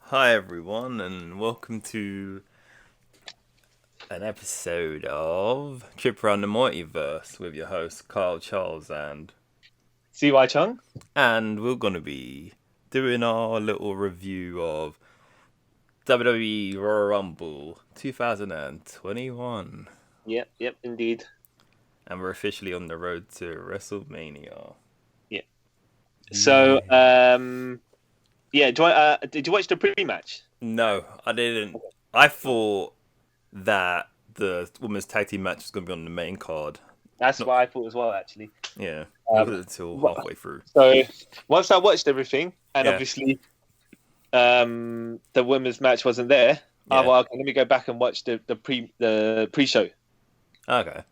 Hi everyone, and welcome to an episode of Trip Around the Multiverse with your host Carl Charles CY Chung? and we're gonna be doing our little review of WWE Royal Rumble 2021, Yep, indeed. and we're officially on the road to WrestleMania. Yeah. So, Yeah. did you watch the pre-match? No, I didn't. I thought that the women's tag team match was gonna be on the main card. That's Not what I thought as well, actually. Yeah, it Um, wasn't until wha- halfway through. so once I watched everything, and Yeah, obviously, the women's match wasn't there. yeah. Well, okay, let me go back and watch the pre-show. Okay.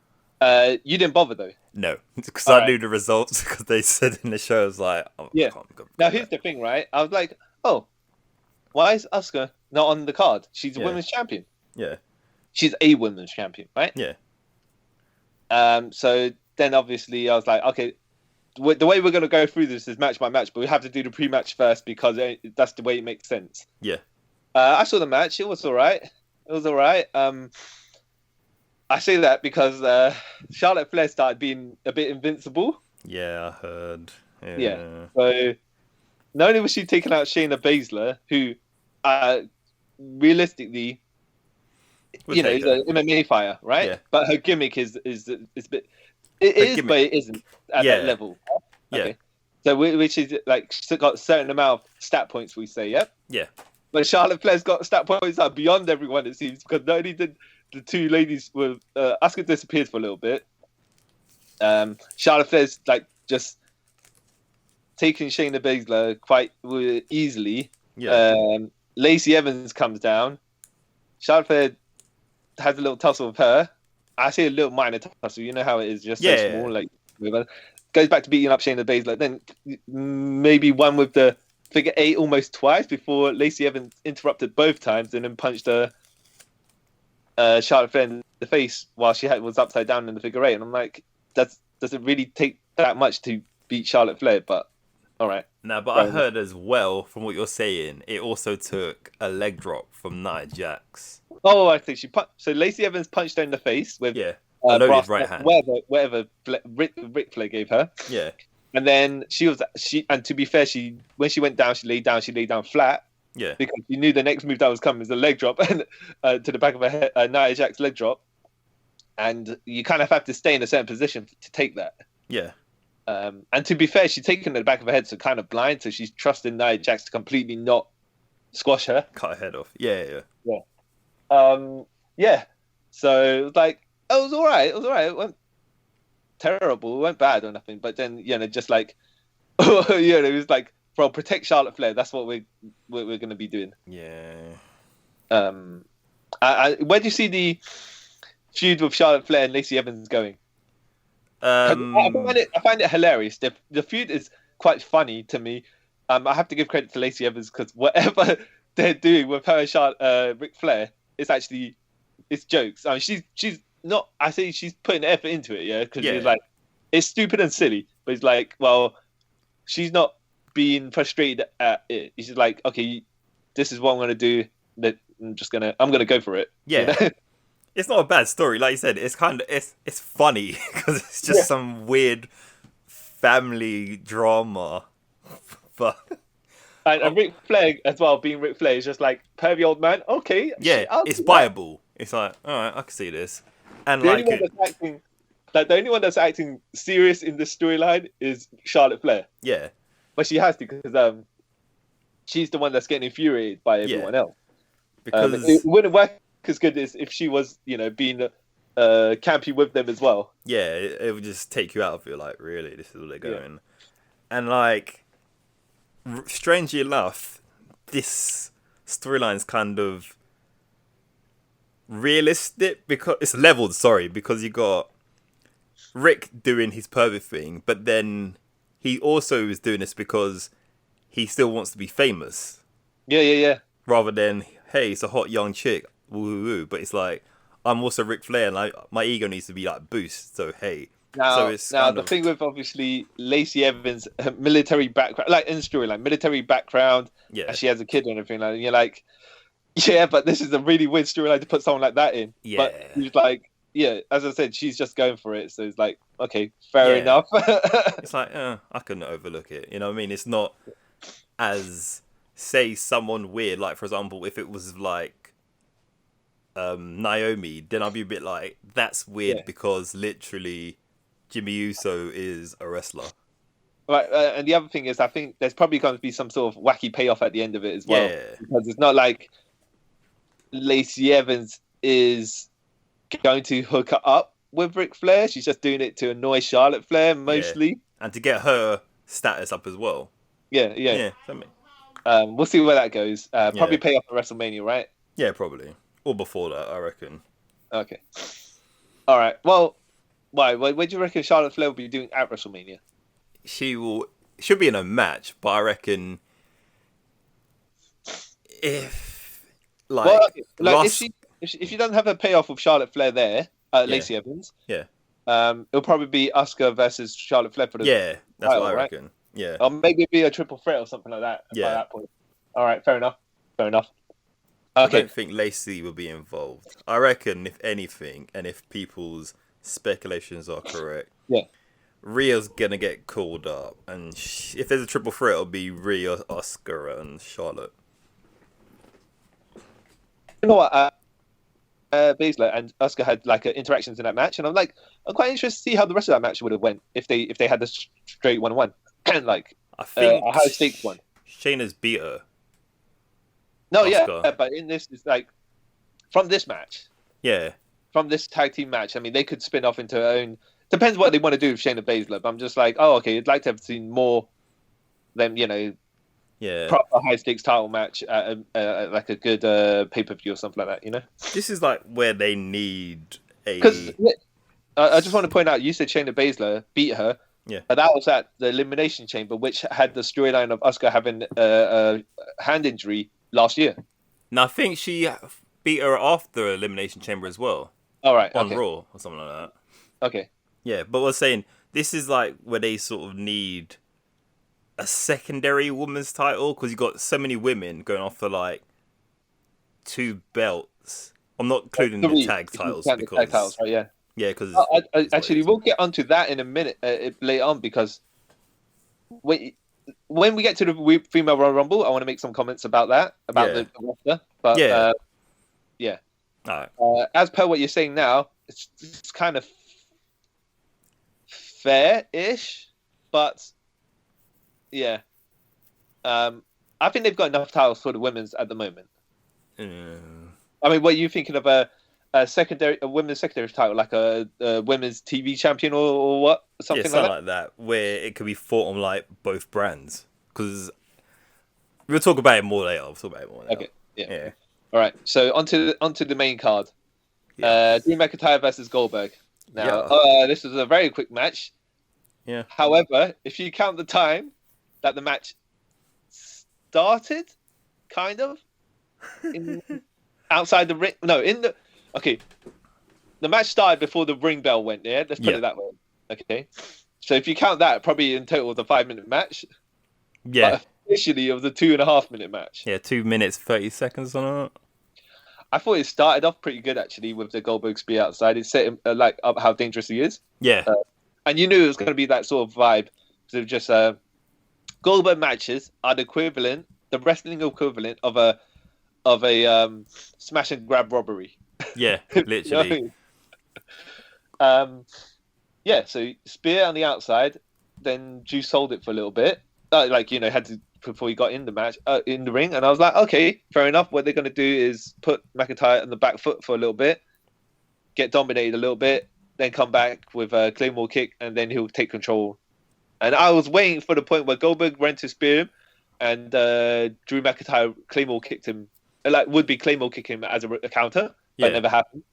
You didn't bother though. No, because All I right. knew the results because they said in the show. I was like, oh, I Yeah. can't go Now back. here's the thing, right? I was like, oh, why is Asuka not on the card? She's a Yeah, women's champion. yeah, She's a women's champion, right? yeah, So then obviously I was like, okay, the way we're going to go through this is match by match, but we have to do the pre-match first because that's the way it makes sense. yeah, I saw the match. It was all right. It was all right. I say that because Charlotte Flair started being a bit invincible. yeah. I heard. Yeah. Yeah, So not only was she taking out Shayna Baszler, who realistically, we'll is take her. an MMA fighter, right? Yeah, But her gimmick is a bit. It her is, but gimmick. it isn't at that Yeah, level. yeah, Okay. So which is like still got a certain amount of stat points, we say, yeah. yeah, But Charlotte Flair's got stat points that are beyond everyone, it seems, because not only did the two ladies were Asuka disappeared for a little bit. Charlotte Flair's like just taking Shayna Baszler quite easily. yeah, Lacey Evans comes down. Charlotte Flair has a little tussle with her. I say a little minor tussle. You know how it is, just so yeah, small. Like goes back to beating up Shayna Baszler. Then maybe one with the figure eight almost twice before Lacey Evans interrupted both times and then punched Charlotte Flair in the face while she was upside down in the figure eight. And I'm like, does it really take that much to beat Charlotte Flair? But all right. No, but I heard as well from what you're saying, it also took a leg drop from Nia Jax. Oh, I think so Lacey Evans punched her in the face with Yeah, a loaded brass, right hand. whatever Ric Flair gave her. Yeah, And then and to be fair, when she went down, she laid down flat yeah, because she knew the next move that was coming was a leg drop and to the back of her head, Nia Jax leg drop, and you kind of have to stay in a certain position to take that. yeah. And to be fair, she's taken the back of her head, so kind of blind, so she's trusting Nia Jax to completely not squash her. Cut her head off. Yeah, yeah, Yeah. Yeah. So it was like it was all right. It was all right. It went terrible. It went bad or nothing. But then just like it was like, bro, protect Charlotte Flair. That's what we're going to be doing. yeah. Where do you see the feud with Charlotte Flair and Lacey Evans going? I find it hilarious. The feud is quite funny to me. I have to give credit to Lacey Evans because whatever they're doing with her and Ric Flair, it's jokes. I mean, she's not. I say she's putting effort into it, yeah, because Yeah. it's like it's stupid and silly, but it's like, well, she's not being frustrated at it. She's like, okay, this is what I'm gonna do. That I'm gonna go for it. Yeah. You know? It's not a bad story, like you said. It's kind of it's funny because it's just Yeah. some weird family drama. But And Ric Flair as well, being Ric Flair, is just like pervy old man. Okay, yeah, I'll it's do that. buyable. It's like, all right, I can see this, and The only like one it, that's acting, like the only one that's acting serious in this storyline is Charlotte Flair, yeah, but she has to because she's the one that's getting infuriated by yeah, everyone else. because It wouldn't work as good as if she was, being campy with them as well. yeah, it would just take you out of it. Like, really, this is where they're Yeah, going, and like, strangely enough, this storyline's kind of realistic because it's leveled. Sorry, because you got Rick doing his pervert thing, but then he also is doing this because he still wants to be famous, yeah. rather than hey, it's a hot young chick, woo woo woo. But it's like I'm also Ric Flair, and like my ego needs to be like boost. So hey, Now, it's now kind the of thing with obviously Lacey Evans' her military background, like in the storyline, military background, yeah, and she has a kid and everything. Like, and you're like, yeah, but this is a really weird storyline to put someone like that in. yeah. But he's like, yeah, as I said, she's just going for it. So it's like, okay, fair enough. It's like, I couldn't overlook it. You know what I mean? It's not as, say, someone weird. Like, for example, if it was like Naomi, then I'd be a bit like, that's weird Yeah. because literally Jimmy Uso is a wrestler. Right, and the other thing is, I think there's probably going to be some sort of wacky payoff at the end of it as well. Yeah. Because it's not like Lacey Evans is going to hook her up with Ric Flair. She's just doing it to annoy Charlotte Flair mostly. Yeah. And to get her status up as well. Yeah. Something. We'll see where that goes. Probably pay off at WrestleMania, right? Yeah, probably. Or before that, I reckon. Okay. All right. Well, why? What do you reckon Charlotte Flair will be doing at WrestleMania? She'll be in a match, but I reckon if if she doesn't have a payoff with Charlotte Flair there, Lacey Evans, it'll probably be Asuka versus Charlotte Flair for the that's title, what I right? reckon. Yeah, or maybe it'd be a triple threat or something like that. By that point. All right, fair enough. Okay. I don't think Lacey will be involved. I reckon if anything, and if people's speculations are correct, Rhea's gonna get called up, and if there's a triple threat, it'll be Rhea, Asuka, and Charlotte. You know what? Baszler and Asuka had like interactions in that match, and I'm quite interested to see how the rest of that match would have went if they had the straight 1-1 and like I think a high stakes one. Shayna's beat her. No, Asuka. but in this is like from this match, from this tag team match. I mean, they could spin off into their own. Depends what they want to do with Shayna Baszler. But I'm just like, oh, okay, I'd like to have seen more than proper high stakes title match at like a good pay per view or something like that. This is like where they need a. Because I just want to point out, you said Shayna Baszler beat her. Yeah. But that was at the Elimination Chamber, which had the storyline of Asuka having a hand injury last year. No, I think she beat her after Elimination Chamber as well. All right. On Raw or something like that. Okay. Yeah, but we're saying this is like where they sort of need a secondary women's title because you've got so many women going off for like 2 belts. I'm not including the tag titles because tag titles, right? Yeah. Yeah, because actually we'll get onto that in a minute later on because when we get to the female Royal Rumble, I want to make some comments about that the roster. But all right. As per what you're saying now, it's kind of fair-ish, but I think they've got enough titles for the women's at the moment. I mean, what are you thinking of a women's secondary title, like a women's TV champion or what? Something like that, where it could be fought on like both brands. Because we'll talk about it more later. Okay. Yeah. All right. So onto the main card. Drew McIntyre versus Goldberg. Now, this is a very quick match. Yeah. However, if you count the time that the match started, kind of outside the ring. No, okay. The match started before the ring bell went. Yeah, let's put it that way. Okay. So if you count that, probably in total it was a 5-minute match. Yeah. But officially, it was a 2.5-minute match. Yeah, 2 minutes 30 seconds on it. I thought it started off pretty good actually with the Goldberg spear outside. It set him up how dangerous he is. Yeah. And you knew it was going to be that sort of vibe. So just Goldberg matches are the wrestling equivalent of a smash and grab robbery. Yeah, literally. So spear on the outside, then Drew sold it for a little bit. Had to before he got in the match in the ring, and I was like, okay, fair enough. What they're going to do is put McIntyre on the back foot for a little bit, get dominated a little bit, then come back with a Claymore kick, and then he'll take control. And I was waiting for the point where Goldberg went to spear him, and Drew McIntyre Claymore kicked him, would-be Claymore kick him as a counter, but it never happened.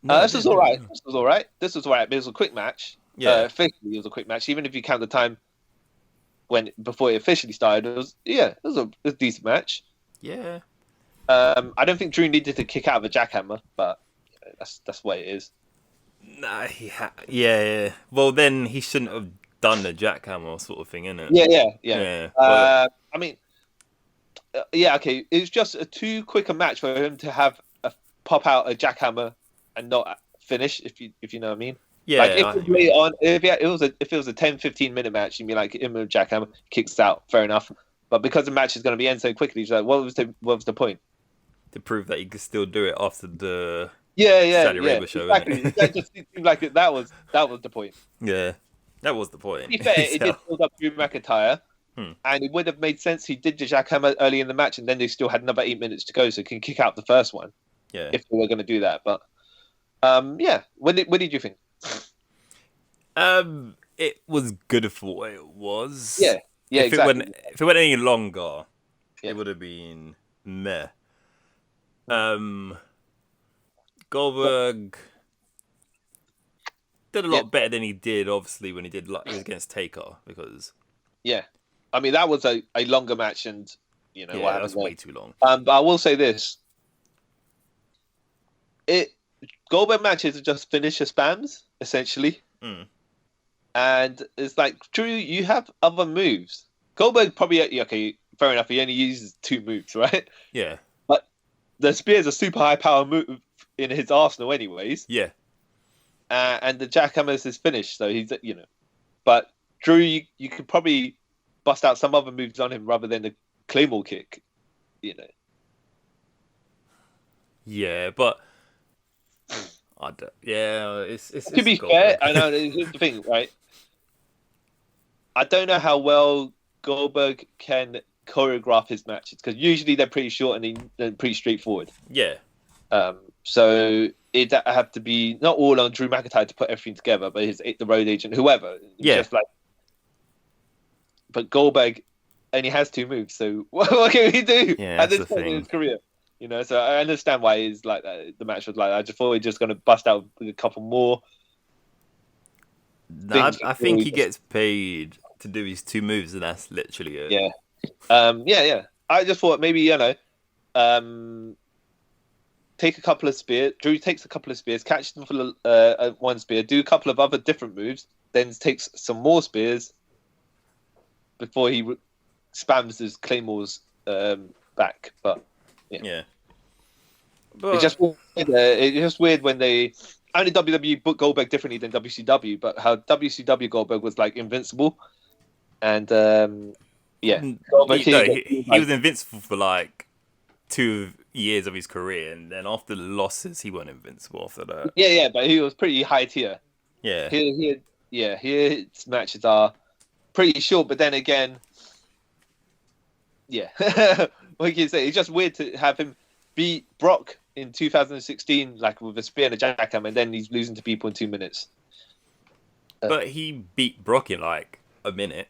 This was all right. This was all right. But it was a quick match. Yeah. Officially, it was a quick match. Even if you count the time before it officially started, it was a decent match. Yeah. I don't think Drew needed to kick out of a jackhammer, but that's the way it is. Nah, yeah. Well, then he shouldn't have done the jackhammer sort of thing, innit? Yeah. But... I mean, okay. It's just a too quick a match for him to have pop out a jackhammer and not finish. If you know what I mean. Yeah. Like if it was a 10-15 minute match, you'd be like, him with a jackhammer kicks out, fair enough. But because the match is going to be end so quickly, he's like, what was the point? To prove that he could still do it after the Saudi Arabia show. Exactly. That just seemed like that was the point. Yeah, that was the point. To be fair, it did build up Drew McIntyre, and it would have made sense he did the jackhammer early in the match, and then they still had another 8 minutes to go, so he can kick out the first one. Yeah, if they were going to do that. But what did you think? It was good for what it was. Yeah, exactly. If it went any longer, it would have been meh. Goldberg did a lot better than he did, obviously, when he was against Taker, because I mean, that was a longer match, and what that's way too long. But I will say this: Goldberg matches are just finisher spams essentially, and it's like, Drew, you have other moves. Goldberg probably fair enough. He only uses 2 moves, right? Yeah. The spear's a super high power move in his arsenal, anyways. Yeah. And the jackhammer's his finish, so he's But Drew, you could probably bust out some other moves on him rather than the Claymore kick, Yeah, but it's to be fair, I know here's the thing, right? I don't know how well Goldberg can choreograph his matches, because usually they're pretty short and they're pretty straightforward. Yeah. So it have to be not all on Drew McIntyre to put everything together, but the road agent, whoever. Yeah. Just but Goldberg only has 2 moves, so what can he do at this point in his career? So I understand why he's like that. The match was like that. I just thought he was just going to bust out with a couple more. I think he gets paid to do his 2 moves, and that's literally it. Yeah. I just thought maybe take a couple of spears. Drew takes a couple of spears, catches them for one spear, do a couple of other different moves, then takes some more spears before he spams his claymores back. But but it's just weird when they only WWE book Goldberg differently than WCW, but how WCW Goldberg was like invincible, and he was invincible for like 2 years of his career, and then after the losses, he wasn't invincible after that. Yeah, but he was pretty high tier. Yeah, his matches are pretty short, but then again, what can you say? It's just weird to have him beat Brock in 2016, like with a spear and a jackhammer, and then he's losing to people in 2 minutes. But he beat Brock in like a minute.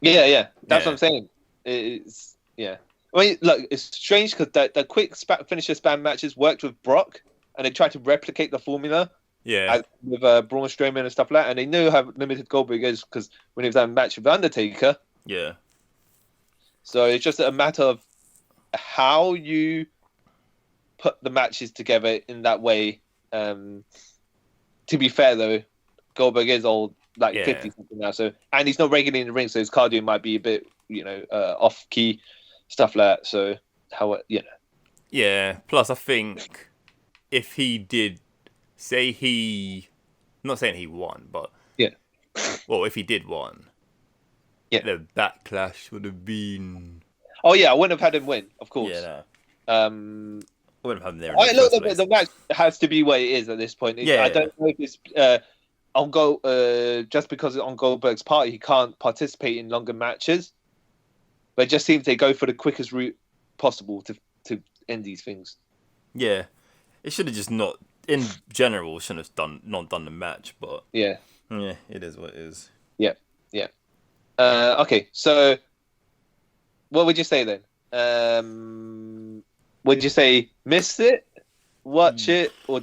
Yeah. That's what I'm saying. It's I mean, look, it's strange because the quick finisher spam matches worked with Brock, and they tried to replicate the formula. Yeah. With Braun Strowman and stuff like that, and they knew how limited Goldberg is because when he was having a match with Undertaker. Yeah. So it's just a matter of how you put the matches together in that way. To be fair, though, Goldberg is old, like 50 something now. So, and he's not regularly in the ring, so his cardio might be a bit, off key, stuff like that. So, Yeah. Plus, I think if he did, not saying he won, but well, if he did won, the backlash would have been. Oh yeah, I wouldn't have had him win, of course. Yeah. No. I wouldn't have him there. The match has to be what it is at this point. I don't know if it's just because on Goldberg's part he can't participate in longer matches, but it just seems they go for the quickest route possible to end these things. Yeah, it should have just not. In general, shouldn't have not done the match, but yeah, it is what it is. Yeah. Okay, so what would you say then? Would you say miss it, watch it, or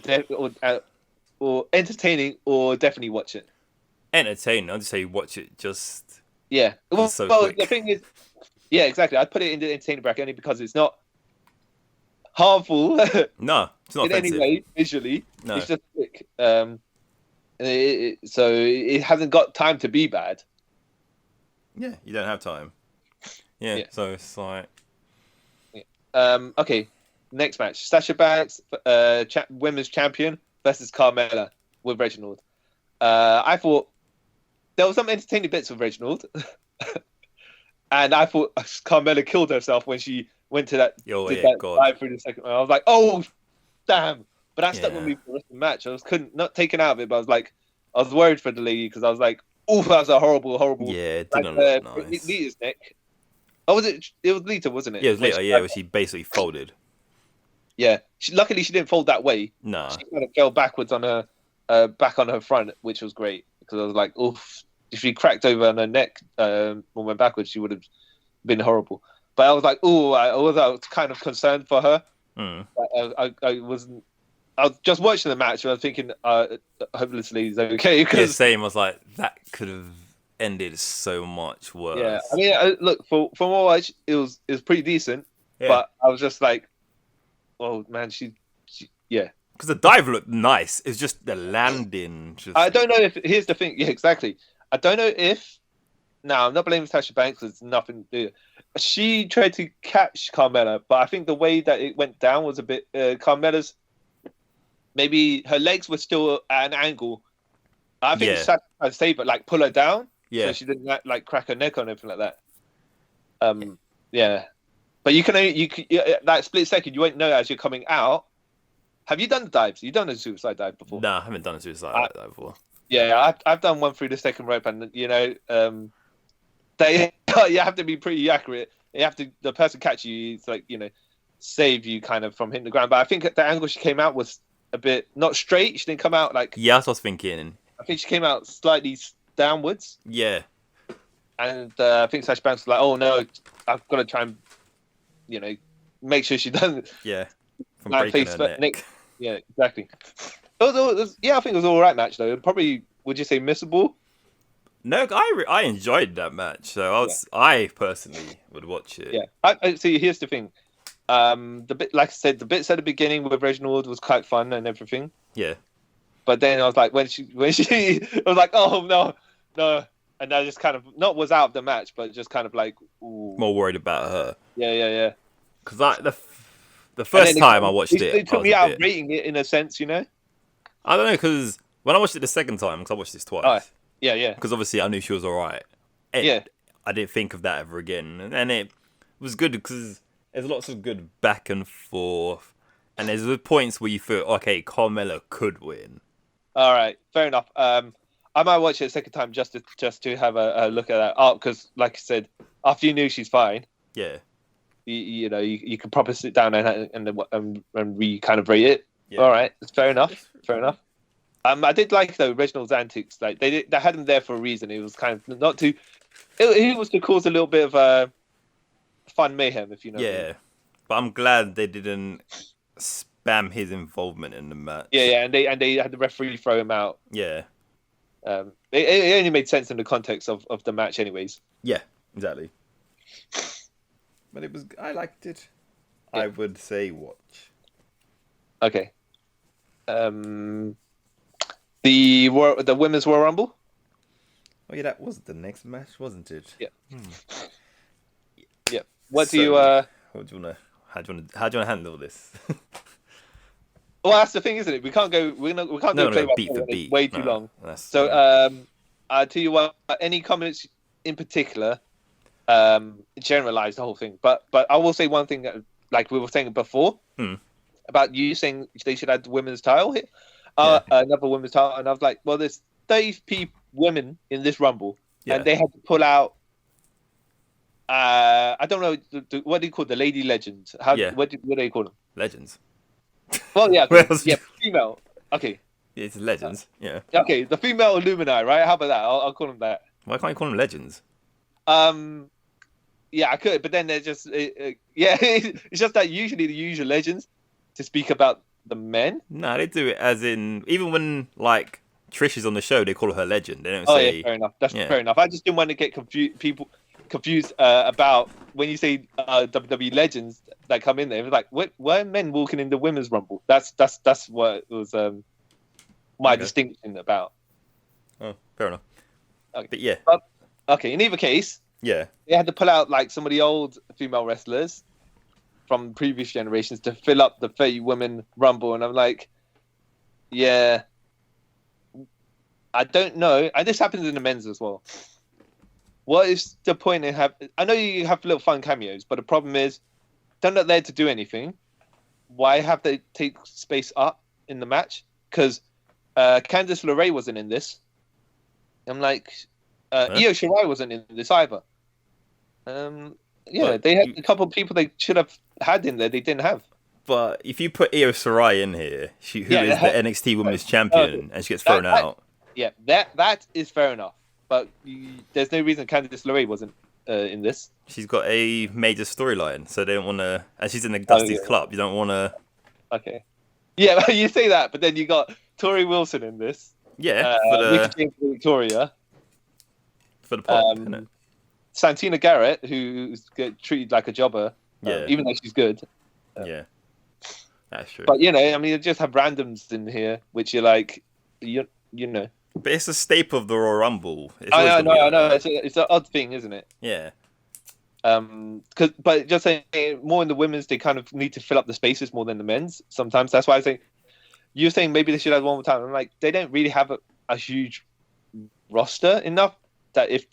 entertaining, or definitely watch it? Entertaining. I'd say watch it. Just Well, so the thing is, exactly. I'd put it in the entertaining bracket only because it's not harmful. No, it's not in offensive. any way visually. No. It's just quick. So it hasn't got time to be bad. Yeah, you don't have time. Yeah. So it's like. Okay, next match: Sasha Banks, women's champion, versus Carmella with Reginald. I thought there was some entertaining bits with Reginald, and I thought Carmella killed herself when she went to that dive through the second round. I was like, oh, damn! But that stuck with me for the rest of the match. I was not taken out of it, but I was worried for the lady because I was like, oh, that was a horrible. Yeah, it didn't look nice. Lita's neck. Oh, was it? It was Lita, wasn't it? Yeah, it was Lita. Yeah, where she basically folded. Yeah, luckily she didn't fold that way. No, she kind of fell backwards on her back on her front, which was great because I was like, oof. If she cracked over on her neck and went backwards, she would have been horrible. But I was like, oh, I was kind of concerned for her. I wasn't. I was just watching the match and I was thinking, hopelessly he's okay. Yeah, same. I was like, that could have ended so much worse. Yeah, I mean, look, from what I watched, it was pretty decent. Yeah. But I was just like, oh man, she yeah. Because the dive looked nice. It's just the landing. I don't know if here's the thing. Yeah, exactly. I don't know if. Now I'm not blaming Sasha Banks. It's nothing to do. She tried to catch Carmella, but I think the way that it went down was a bit. Carmella's maybe her legs were still at an angle. I think Sasha tried to save it, like pull her down. Yeah. So she didn't like crack her neck or anything like that. Yeah. But you can only that split second you won't know as you're coming out. Have you done the dives? You've done a suicide dive before? No, I haven't done a suicide dive before. Yeah, I've done one through the second rope, and you have to be pretty accurate. The person catch you, it's like save you kind of from hitting the ground. But I think the angle she came out was a bit not straight. She didn't come out like. Yeah, that's what I was thinking. I think she came out slightly downwards. Yeah. And I think Sasha Banks was like, "Oh no, I've got to try and, make sure she doesn't." Yeah. From breaking her neck. Yeah, exactly. I think it was an all right match though. Probably, would you say missable? No, I enjoyed that match. So I personally would watch it. Yeah. I see. Here's the thing. The bit, like I said, the bits at the beginning with Reginald was quite fun and everything. Yeah. But then I was like, when she, I was like, oh no, and I just kind of was out of the match, but just kind of like, ooh. More worried about her. Yeah. Because the first time I watched it, it took me out of rating it in a sense, I don't know, because when I watched it the second time, because I watched this twice. Oh, yeah. Because obviously I knew she was alright. Yeah. I didn't think of that ever again, and it was good because there's lots of good back and forth, and there's the points where you feel, okay, Carmella could win. All right, fair enough. I might watch it a second time just to have a look at that. Oh, because like I said, after you knew she's fine, yeah, you can probably sit down and kind of rate it. Yeah. All right, it's fair enough. Fair enough. I did like though Reginald's antics. Like they had him there for a reason. It was kind of not to. It was to cause a little bit of fun mayhem, if you know. Yeah, what I mean. But I'm glad they didn't spam his involvement in the match. Yeah, and they had the referee throw him out. Yeah. It only made sense in the context of the match, anyways. Yeah, exactly. But I liked it. Yeah. I would say watch. Okay. The Women's Royal Rumble? Oh yeah, that was the next match, wasn't it? Yeah. Yeah. What do you wanna how do you wanna handle this? Well, that's the thing, isn't it? We can't go play beat for beat. Way too long. So I'll tell you what, any comments in particular, generalize the whole thing. But I will say one thing that, like we were saying before, about you saying they should add the women's title here. Another women's title, and I was like, well, there's 30 women in this Rumble, and they had to pull out. I don't know what do you call the Lady Legends? What do you call them? Legends. Well, yeah, female. Okay. It's legends. Yeah. Okay, the female Illuminati, right? How about that? I'll call them that. Why can't you call them legends? Yeah, I could, but then they're just it's just that usually they use your legends to speak about the men. No, they do it as in even when like Trish is on the show, they call her legend. They don't say. Yeah, fair enough. That's fair enough. I just didn't want to get confused about when you say WWE legends that come in there. It was like, why are men walking in the women's Rumble? That's what it was my distinction about. Oh, fair enough. Okay. But yeah. Okay, in either case, yeah, they had to pull out like some of the old female wrestlers from previous generations to fill up the 30-woman Rumble, and I'm like, yeah, I don't know. And this happens in the men's as well. What is the point in having... I know you have little fun cameos, but the problem is they're not there to do anything. Why have they take space up in the match? Because Candice LeRae wasn't in this. I'm like, Io Shirai wasn't in this either. They had a couple of people they should have had in there they didn't have. But if you put Io Shirai in here, who is the NXT Women's Champion, and she gets thrown out. Yeah, that is fair enough. But there's no reason Candice LeRae wasn't in this. She's got a major storyline, so they don't want to... And she's in the Dusty's club. You don't want to... Okay. Yeah, you say that, but then you got Tori Wilson in this. Yeah, for the... Mickie James and Victoria. For the pop, isn't it? Santina Garrett, who's treated like a jobber, even though she's good. Yeah, that's true. But, you just have randoms in here, which you're like, you know. But it's a staple of the Royal Rumble. I know. It's an odd thing, isn't it? Yeah. But just saying, more in the women's, they kind of need to fill up the spaces more than the men's. Sometimes that's why I think you're saying maybe they should have one more time. I'm like, they don't really have a huge roster enough that if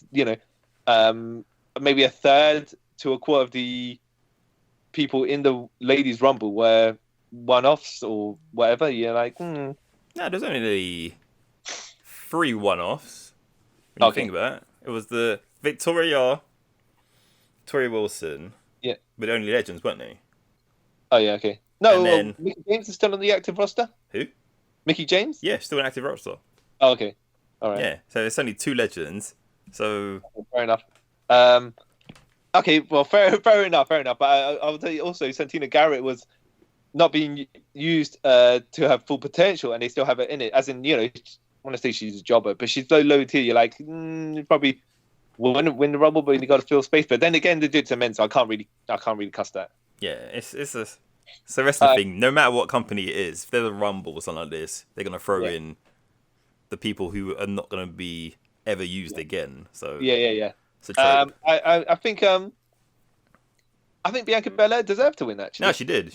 maybe a third to a quarter of the people in the ladies' rumble were one-offs or whatever. You're like, No, there's only 3 one-offs. When you think about it, it was the Victoria Wilson. Yeah, but only legends, weren't they? Oh yeah, okay. No, then... Mickie James is still on the active roster. Who? Mickie James? Yeah, still an active roster. Oh, okay. All right. Yeah, so it's only 2 legends. So fair enough. Okay, well, fair enough. But I will tell you also, Santina Garrett was not being used to have full potential, and they still have it in it. As in, I want to say she's a jobber, but she's so low tier. You're like, probably win the Rumble, but you got to fill space. But then again, they do it to men, so I can't really cuss that. Yeah, it's the rest of the thing. No matter what company it is, if there's a Rumble or something like this, they're gonna throw in the people who are not gonna be ever used again. So yeah. I think Bianca Belair deserved to win that. No, she did.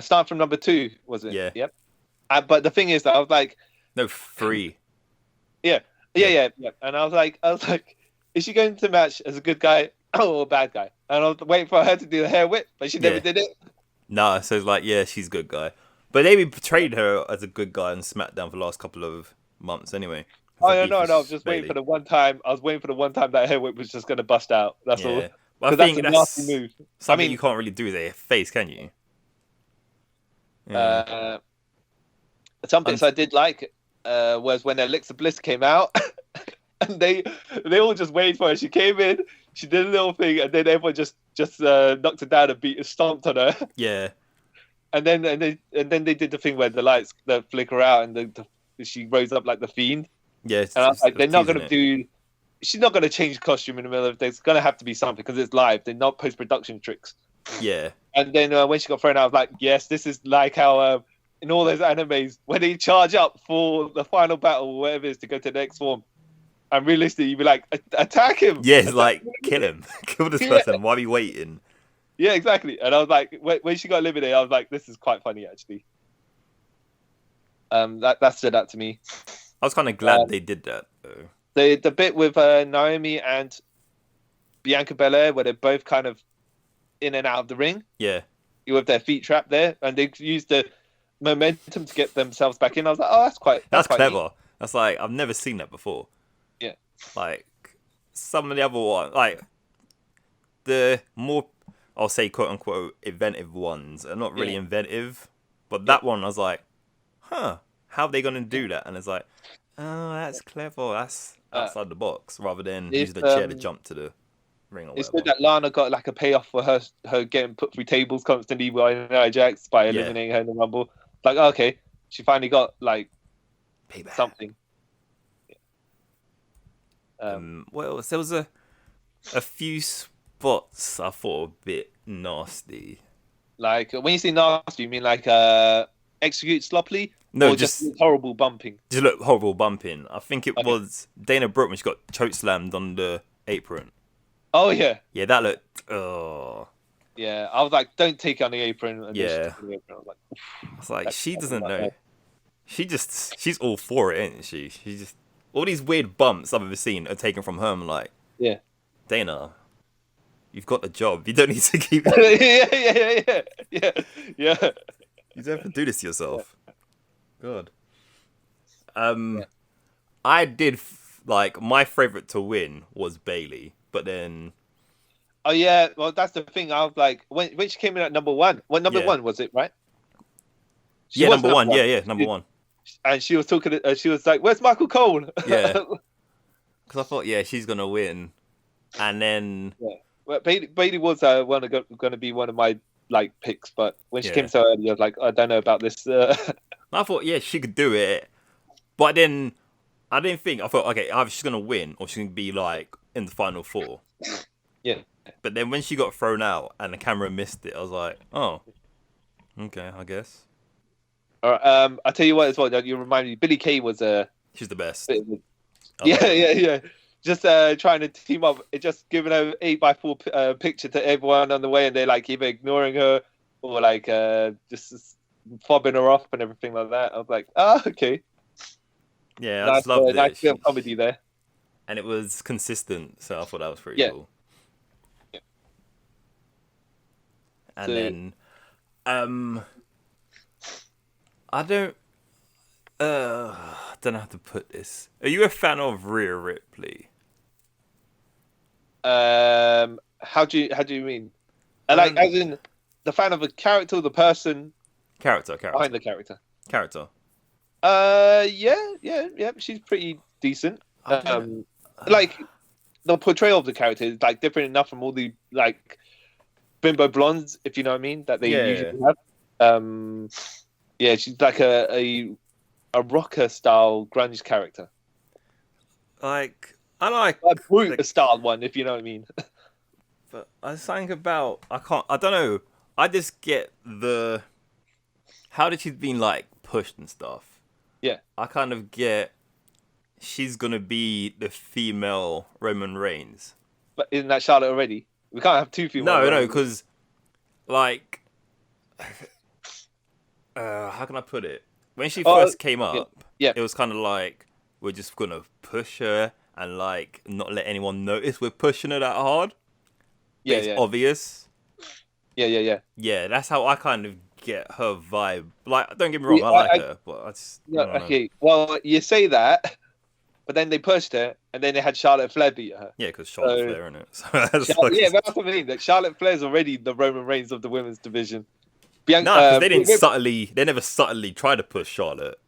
Start from number 2, was it? Yeah. Yep. But the thing is that I was like, no, 3. Yeah. And I was like, is she going to match as a good guy or a bad guy? And I was waiting for her to do the hair whip, but she never did it. Nah, so it's like, she's a good guy. But they portrayed her as a good guy on SmackDown for the last couple of months anyway. No, I was just waiting for the one time. I was waiting for the one time that hair whip was just going to bust out. That's all. Well, I think that's a nasty move. Something you can't really do with their face, can you? Yeah. Some bits I did like was when Alexa Bliss came out, and they all just waited for her. She came in, she did a little thing, and then everyone just knocked her down and stomped on her. Yeah. And then they did the thing where the lights flicker out and she rose up like the Fiend. Yeah. And I was like, they're not going to do. She's not going to change costume in the middle of. There's going to have to be something because it's live. They're not post-production tricks. Yeah. And then when she got thrown out, I was like, yes, this is like how in all those animes when they charge up for the final battle or whatever it is to go to the next form. And realistically, you'd be like, attack him. Yeah, it's like, kill him. Kill this person. Why are we waiting? Yeah, exactly. And I was like, when she got eliminated, I was like, this is quite funny, actually. That stood out to me. I was kind of glad they did that, though. The bit with Naomi and Bianca Belair, where they're both kind of in and out of the ring. Yeah. With their feet trapped there, and they used the momentum to get themselves back in. I was like, oh, that's quite clever. Neat. That's like, I've never seen that before. Yeah. Like, some of the other ones, like, the more, I'll say, quote-unquote, inventive ones are not really inventive. But that one, I was like, how are they going to do that? And it's like, oh, that's clever. That's outside the box, rather than using the chair to jump to the ring or whatever. It's good that Lana got like a payoff for her getting put through tables constantly by Nia Jax by eliminating her in the Rumble. Like, okay, she finally got like payback. Something. Well, there was a few spots I thought were a bit nasty. Like when you say nasty, you mean like execute sloppily? No, or just horrible bumping. Just look horrible bumping. I think it was Dana Brooke when she got choke slammed on the apron. Oh yeah. Yeah, that looked. Oh. Yeah, I was like, don't take it on the apron. And yeah. I was like, she doesn't know. She's all for it, isn't she? She just all these weird bumps I've ever seen are taken from her. I'm like, yeah, Dana, you've got the job. You don't need to keep. yeah. You don't have to do this to yourself. God. I did like my favorite to win was Bailey, but then. Oh yeah, well that's the thing. I was like, when she came in at number one. Well, number one was it, right? She number one. Yeah, number one. And she was talking. She was like, "Where's Michael Cole?" Yeah. Because I thought, she's gonna win, and then. Yeah. Well, Bailey was going to be one of my picks, but when she came so early, I was like, I don't know about this. I thought, she could do it, but then I didn't think. I thought, okay, either she's gonna win or she's gonna be in the final four. Yeah. But then when she got thrown out and the camera missed it, I was like, oh, okay, I guess. I'll tell you what as well. You remind me, Billie Kay was she's the best. Yeah. Just trying to team up, just giving her 8x4 picture to everyone on the way, and they're either ignoring her or just fobbing her off and everything like that. I was like, okay. Yeah, I just loved it. Nice bit of comedy there. And it was consistent, so I thought that was pretty cool. Yeah. And then, I don't know how to put this. Are you a fan of Rhea Ripley? How do you mean? As in the fan of a character, or the person? Character. Behind the character. Character. Yeah. She's pretty decent. The portrayal of the character is different enough from all the bimbo blondes, if you know what I mean, that they usually have. Yeah, she's a rocker style grunge character. I like a brute style one, if you know what I mean. But I was saying about I don't know. I just get how did she's been pushed and stuff. Yeah. I kind of get she's gonna be the female Roman Reigns. But isn't that Charlotte already? We can't have two female. No, because how can I put it? When she first came up, it was kind of we're just gonna push her and not let anyone notice we're pushing her that hard. Yeah, it's obvious. Yeah. Yeah, that's how I kind of get her vibe. Don't get me wrong, I like her, but I just okay. Well, you say that, but then they pushed her, and then they had Charlotte Flair beat her. Yeah, because Charlotte Flair in it. So that's what I mean. That Charlotte Flair's already the Roman Reigns of the women's division. Because they never subtly try to push Charlotte.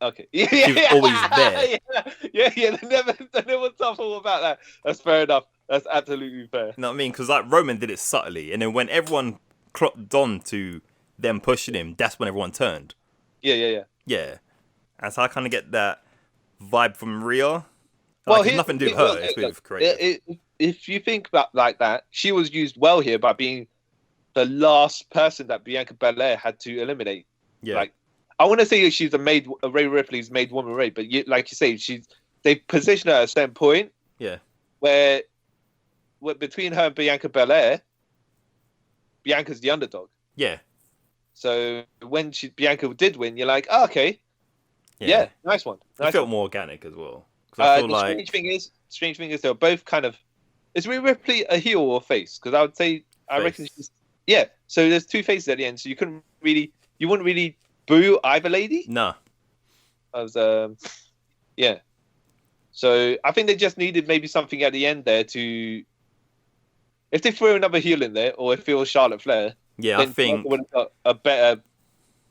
Okay. She was always there. Yeah. They never subtle about that. That's fair enough. That's absolutely fair. You know what I mean? Because Roman did it subtly, and then when everyone clocked on to them pushing him, that's when everyone turned. Yeah. And so I kind of get that vibe from Rhea. Well, it's nothing to do with her. It's with creative. If you think about that, she was used well here by being the last person that Bianca Belair had to eliminate. Yeah. I want to say she's Rhea Ripley's made woman Ray, but like you say, they positioned her at a certain point. Yeah. Where between her and Bianca Belair, Bianca's the underdog. Yeah. So when Bianca did win, you're like, oh, okay. Yeah, nice one. It felt more organic as well. I feel strange thing is they're both kind of. Is Rhea Ripley a heel or a face? Because I would say I reckon she's. Yeah, so there's two faces at the end, so you wouldn't really boo either lady. No. Yeah. So I think they just needed maybe something at the end there to. If they threw another heel in there, or if it was Charlotte Flair, I think would have got a better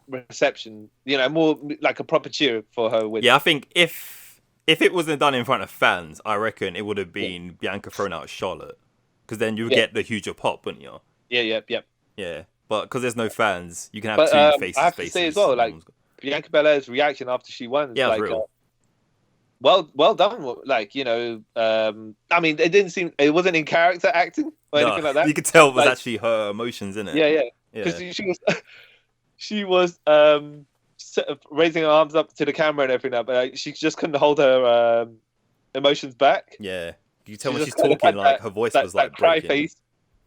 reception. More like a proper cheer for her win. Yeah, I think if it wasn't done in front of fans, I reckon it would have been Bianca throwing out Charlotte, because then you would get the huger pop, wouldn't you? Yeah. Yeah, but because there's no fans, you can have two faces. I have to say as well, Bianca Belair's reaction after she won, real. Well done. I mean, it wasn't in character acting or anything like that. You could tell it was actually her emotions, innit? Yeah. Because she was raising her arms up to the camera and everything, but she just couldn't hold her emotions back. Yeah, you tell when she's talking, like her voice was like cry breaking. face.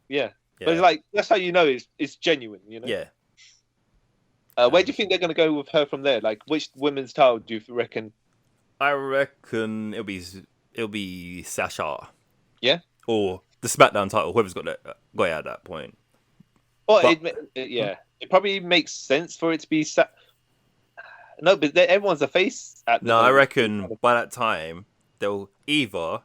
Yeah, but it's like that's how you know it's genuine. You know. Yeah. Where do you think they're going to go with her from there? Like, which women's title do you reckon? I reckon it'll be Sasha. Yeah. Or the SmackDown title, whoever's got it at that point. Well, it probably makes sense for it to be. No, but everyone's a face. No, I reckon by that time they'll either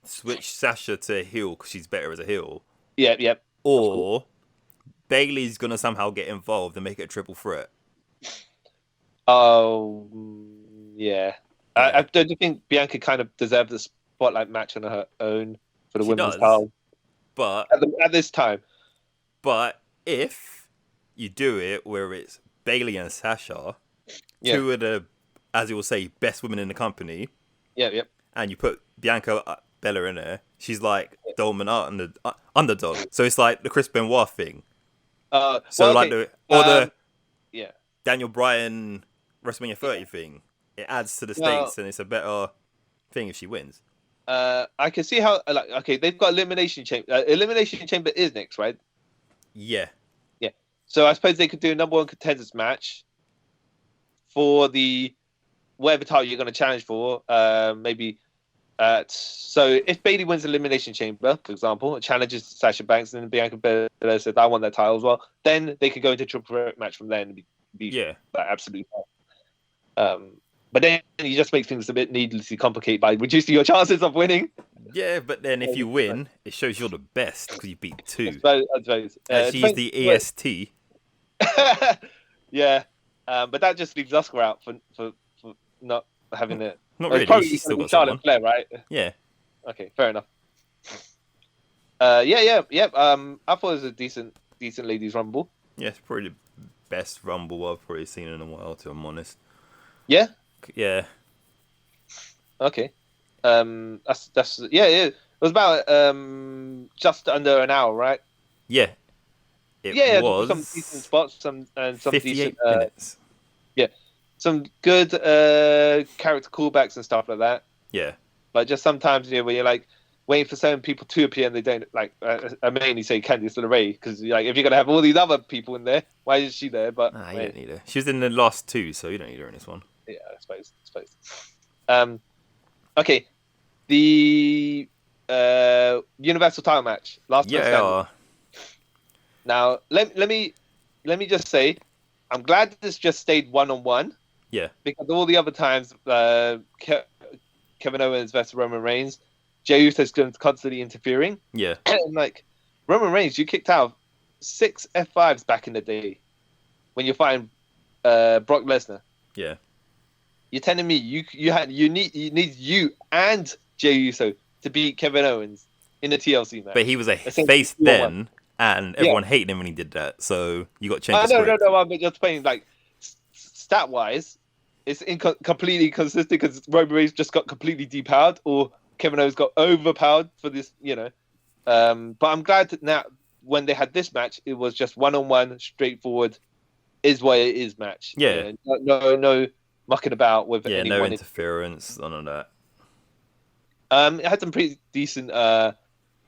switch Sasha to a heel because she's better as a heel. Yeah. Or Bayley's gonna somehow get involved and make it a triple threat. Oh, yeah. I don't think Bianca kind of deserves the spotlight match on her own for the women's title. But at this time. But if you do it where it's Bayley and Sasha, two of the, as you will say, best women in the company. Yeah. And you put Bianca Bella in there, she's like dominant and the underdog. So it's like the Chris Benoit thing. The Daniel Bryan WrestleMania 30 thing. It adds to the stakes and it's a better thing if she wins. I can see how they've got Elimination Chamber. Elimination Chamber is next, right? Yeah. So I suppose they could do a number one contenders match for the whatever title you're going to challenge for. Maybe. So if Bayley wins Elimination Chamber, for example, and challenges Sasha Banks, and then Bianca Belair says, "I want that title as well," then they could go into a triple threat match from there and be absolutely. But then you just make things a bit needlessly complicated by reducing your chances of winning. Yeah, but then if you win, it shows you're the best because you beat two. I suppose. She's the EST. Yeah, but that just leaves Asuka out for not having it. Not really. Probably she's still got Charlotte Flair, right? Yeah. Okay, fair enough. Yeah. I thought it was a decent ladies' rumble. Yeah, it's probably the best rumble I've probably seen in a while, to be honest. Yeah. Yeah. Okay. That's It was about just under an hour, right? Yeah. It was some decent spots, some 58 decent minutes. Yeah. Some good character callbacks and stuff like that. Yeah. But just sometimes, where you're like waiting for certain people to appear and they don't, like, I mainly say Candice LeRae, because like, if you're going to have all these other people in there, why is she there? But you don't need her. She was in the last two, so you don't need her in this one. Yeah, I suppose. Okay. The Universal title match. Last man standing. Now, let me just say, I'm glad this just stayed 1-on-1. Yeah. Because all the other times, Kevin Owens versus Roman Reigns, Jey Uso's constantly interfering. Yeah. And like, Roman Reigns, you kicked out 6 F5s back in the day when you're fighting Brock Lesnar. Yeah. You're telling me you need you and Jey Uso to beat Kevin Owens in the TLC match. But he was a face then, and everyone hated him when he did that. So you got to change. No. I'm just playing like stat wise, it's completely consistent because Roman Reigns just got completely depowered, or Kevin Owens got overpowered for this. But I'm glad that now when they had this match, it was just 1-on-1, straightforward, is what it is match. Yeah. No mucking about with anyone. No interference, none of that. It had some pretty decent. It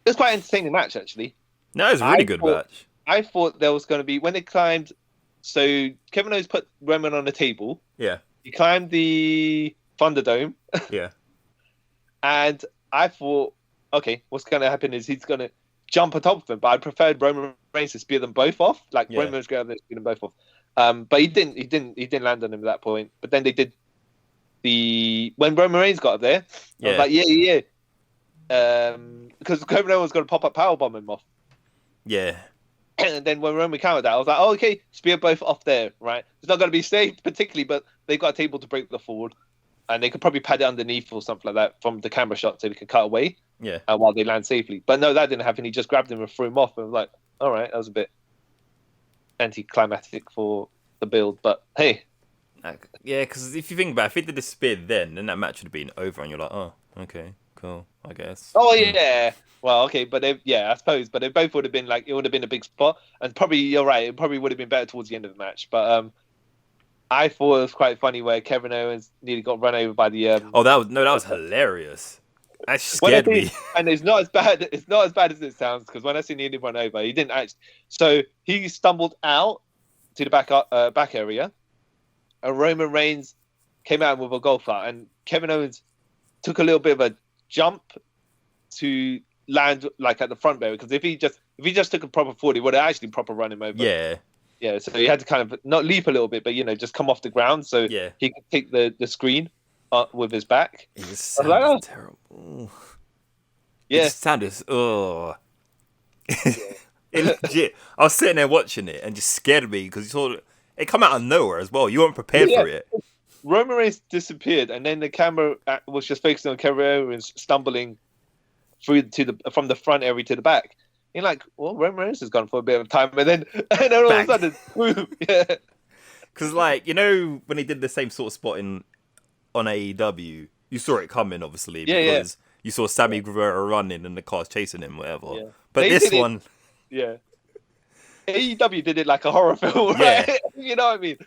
was quite an entertaining match, actually. No, it was a really good match. I thought there was going to be when they climbed. So Kevin Owens put Roman on the table. Yeah. He climbed the Thunderdome. Yeah. And I thought, okay, what's going to happen is he's going to jump on top of them. But I preferred Roman Reigns to spear them both off. Like Roman was going to spear them both off. But he didn't land on him at that point. But then they did when Roman Reigns got up there, I was like, yeah. Because Kevin Owens was going to pop up powerbomb him off. Yeah. And then when Roman countered that, I was like, oh, okay, spear both off there, right? It's not going to be safe particularly, but they've got a table to break the fall. And they could probably pad it underneath or something like that from the camera shot so they could cut away. Yeah. While they land safely. But no, that didn't happen. He just grabbed him and threw him off. And I was like, all right, that was a bit anticlimactic for the build. But hey. Yeah, because if you think about it, if he did the spear then that match would have been over and you're like, oh, okay, cool, I guess. Oh yeah. Well, okay, but I suppose, but they both would have been like, it would have been a big spot, and probably you're right, it probably would have been better towards the end of the match. But I thought it was quite funny where Kevin Owens nearly got run over by the. Oh, that was hilarious. That scared me. And it's not as bad. It's not as bad as it sounds, because when I see nearly run over, he didn't actually. So he stumbled out to the back area, and Roman Reigns came out with a golfer, and Kevin Owens took a little bit of a jump to land like at the front barrier, because if he just took a proper forward, he would have actually proper run him over. Yeah. So he had to kind of not leap a little bit, but just come off the ground so he could take the screen with his back. It sounded terrible. Yeah, it sounded it legit. I was sitting there watching it and just scared me because you saw it come out of nowhere as well. You weren't prepared for it. Roman Reigns disappeared, and then the camera was just focusing on Kevin Owens stumbling through from the front area to the back. You're like, well, Roman Reigns has gone for a bit of time, and then all of a sudden, boom, yeah. Because when he did the same sort of spot on AEW, you saw it coming, obviously, because you saw Sammy Guevara running and the cars chasing him, whatever. Yeah. But this one, AEW did it like a horror film, right? Yeah. You know what I mean?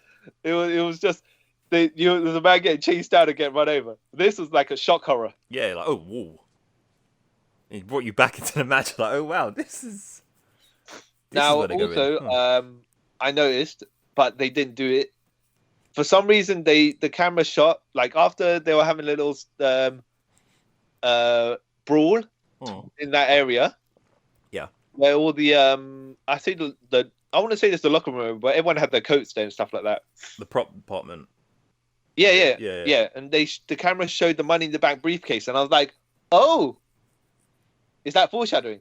It was just. There's a man getting chased down and getting run over. This was like a shock horror. Yeah, like, oh, whoa. And he brought you back into the match, like, oh, wow, this is now, also, I noticed, but they didn't do it. For some reason, the camera shot, like, after they were having a little brawl in that area. Yeah. Where all the, I think I want to say this the locker room, but everyone had their coats there and stuff like that. The prop department. Yeah. And the camera showed the Money in the Bank briefcase, and I was like, "Oh, is that foreshadowing?"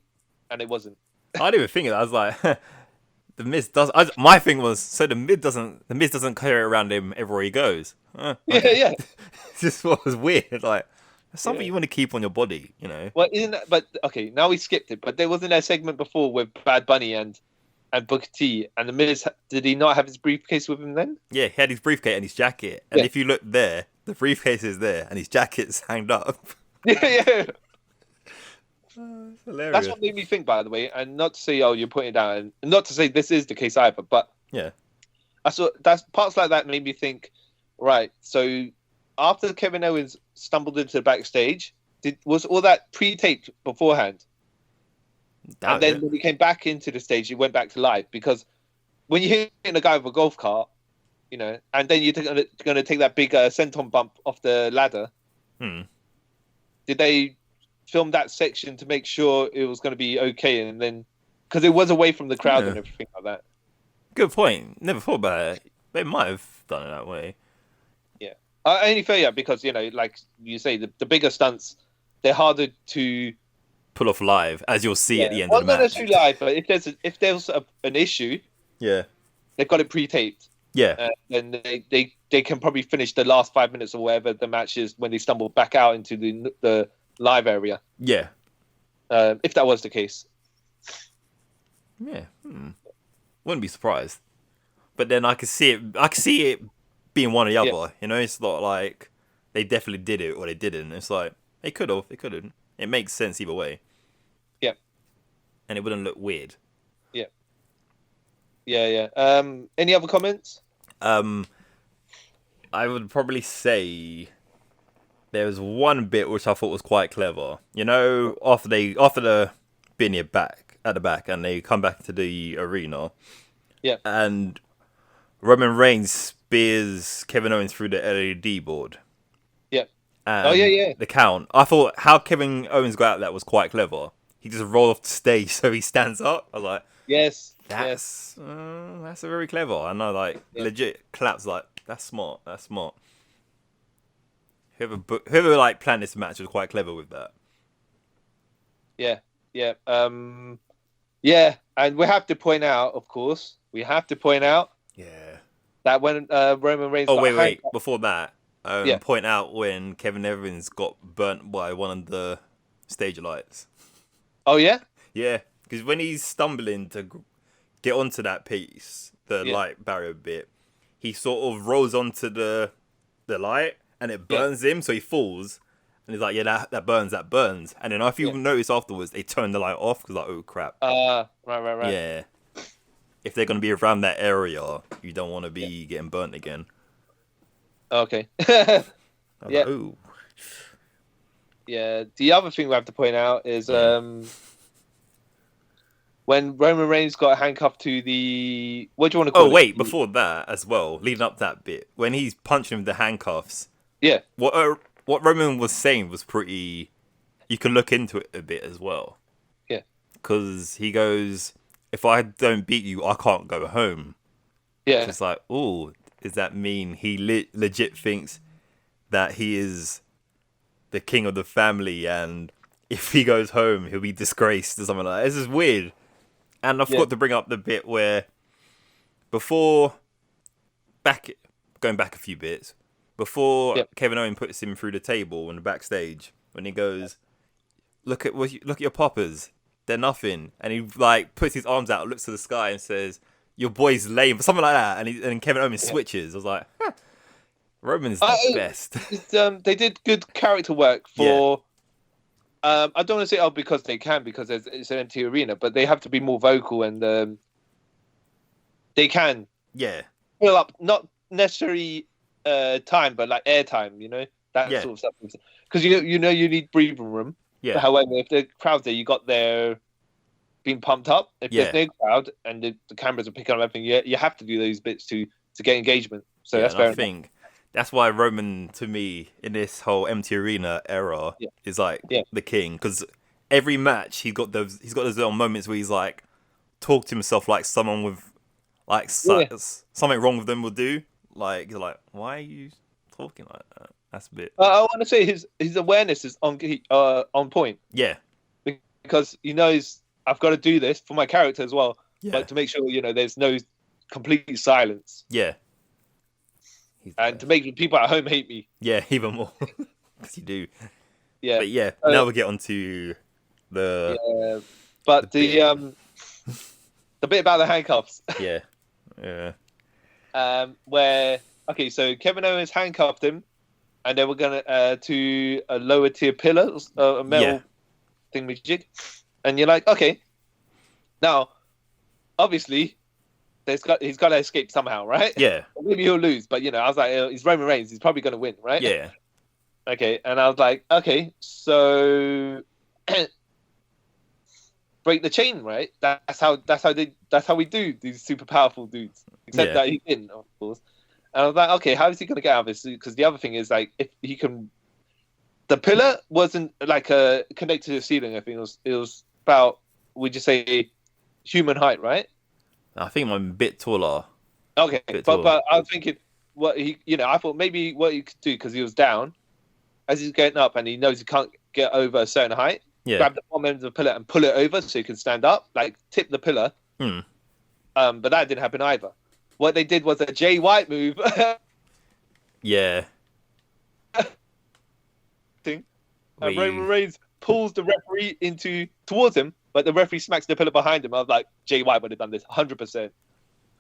And it wasn't. I didn't even think of that. I was like, the Miz does. My thing was, so the Miz doesn't carry it around him everywhere he goes. Yeah. This was weird. Like, it's something you want to keep on your body, you know. Well, isn't that? But okay, now we skipped it. But there wasn't a segment before with Bad Bunny and Booker T, and the Miz, did he not have his briefcase with him then? Yeah, he had his briefcase and his jacket. And if you look there, the briefcase is there and his jacket's hanged up. Yeah. Oh, hilarious. That's what made me think, by the way, and not to say, oh, you're putting it down, and not to say this is the case either, but I saw that's parts like that made me think, right, so after Kevin Owens stumbled into the backstage, was all that pre-taped beforehand? And then when he came back into the stage, he went back to live, because when you're hitting a guy with a golf cart, and then you're going to take that big senton bump off the ladder. Did they film that section to make sure it was going to be okay? And then, because it was away from the crowd and everything like that. Good point. Never thought about it. They might have done it that way. Yeah. Only fair, because, like you say, the bigger stunts, they're harder to pull off live, as you'll see at the end of the match. Well, not necessarily live, but if there's an issue, they've got it pre-taped. Yeah, and they can probably finish the last 5 minutes or whatever the match is when they stumble back out into the live area. Yeah, if that was the case. Yeah, wouldn't be surprised. But then I could see it being one or the other. It's not like they definitely did it or they didn't. It's like they could have, they couldn't. It makes sense either way. Yeah. And it wouldn't look weird. Yeah. Yeah. Any other comments? I would probably say there was one bit which I thought was quite clever. After the being back at the back and they come back to the arena. Yeah. And Roman Reigns spears Kevin Owens through the LED board. The count. I thought how Kevin Owens got out of that was quite clever. He just rolled off the stage so he stands up. I was like, yes, that's very clever. I know, legit claps. Like, that's smart. Whoever planned this match was quite clever with that. Yeah. And we have to point out, of course, that when Roman Reigns. Oh wait! Before that. Point out when Kevin Evans got burnt by one of the stage lights. Oh, yeah? Yeah, because when he's stumbling to get onto that piece, the light barrier bit, he sort of rolls onto the light and it burns him, so he falls. And he's like, yeah, that burns. And then if you notice afterwards, they turn the light off because like, oh crap. Right. Yeah. If they're gonna be around that area, you don't want to be getting burnt again. Okay. Like, ooh. Yeah. The other thing we have to point out is when Roman Reigns got handcuffed to the... What do you want to call it? Oh, wait, before that as well, leading up that bit, when he's punching him with the handcuffs... Yeah. What Roman was saying was pretty... You can look into it a bit as well. Yeah. Because he goes, if I don't beat you, I can't go home. Yeah. It's like, ooh, does that mean he legit thinks that he is the king of the family and if he goes home, he'll be disgraced or something like that? This is weird. And I forgot to bring up the bit where going back a few bits, before Kevin Owens puts him through the table in the backstage, when he goes, look at your poppers, they're nothing, and he like puts his arms out, looks to the sky, and says, "Your boy's lame," or something like that, and Kevin Owens switches. I was like, Roman's the best. They did good character work for. Yeah. I don't want to say because they can, because it's an empty arena, but they have to be more vocal and they can fill up not necessarily time, but like air time, that sort of stuff. Because you need breathing room. Yeah. However, if the crowd's there, you got there being pumped up. If there's no crowd and the cameras are picking up everything, you have to do those bits to get engagement. So that's fair enough. That's why Roman, to me, in this whole empty arena era, is like the king. Because every match, he's got those little moments where he's like talk to himself like someone with like something wrong with them will do. Like you're like, why are you talking like that? That's a bit. I want to say his awareness is on point. Yeah, because he knows I've got to do this for my character as well, but to make sure there's no complete silence. Yeah. And to make people at home hate me. Yeah, even more. Because you do. Yeah. But now we get on to the... Yeah, but the bit about the handcuffs. Yeah. Where... Okay, so Kevin Owens handcuffed him, and they were going to a lower tier pillar, a metal thingamajig. And you're like, okay. Now, obviously... he's got to escape somehow, right? Yeah. Maybe he'll lose, but I was like, he's Roman Reigns. He's probably going to win, right? Yeah. Okay, and I was like, okay, so break the chain, right? That's how we do these super powerful dudes. Except that he didn't, of course. And I was like, okay, how is he going to get out of this? Because the other thing is like, if he can, the pillar wasn't like connected to the ceiling. I think it was about, would you say, human height, right? I think I'm a bit taller. Okay, but I was thinking I thought maybe what he could do, because he was down, as he's getting up and he knows he can't get over a certain height, grab the bottom end of the pillar and pull it over so he can stand up, like tip the pillar. But that didn't happen either. What they did was a Jay White move. Yeah. And Roman Reigns pulls the referee towards him, but the referee smacks the pillar behind him. I was like, Jay White would have done this 100%.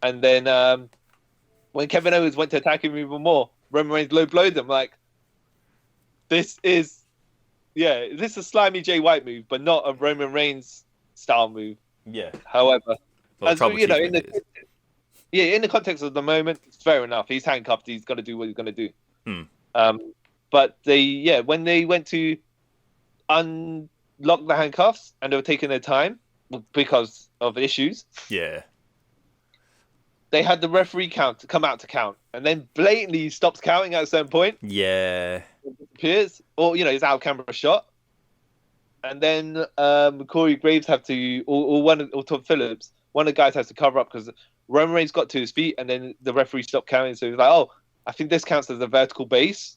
And then when Kevin Owens went to attack him even more, Roman Reigns low-blowed him. Like, this is a slimy Jay White move, but not a Roman Reigns style move. Yeah. However, in the context of the moment, it's fair enough. He's handcuffed. He's got to do what he's going to do. But when they went to unlock the handcuffs and they were taking their time because of issues. Yeah. They had the referee come out to count, and then blatantly stops counting at a certain point. Yeah. Disappears, or his out camera shot, and then Corey Graves have to, or Todd Phillips, one of the guys has to cover up because Roman Reigns got to his feet, and then the referee stopped counting. So he was like, "Oh, I think this counts as a vertical base."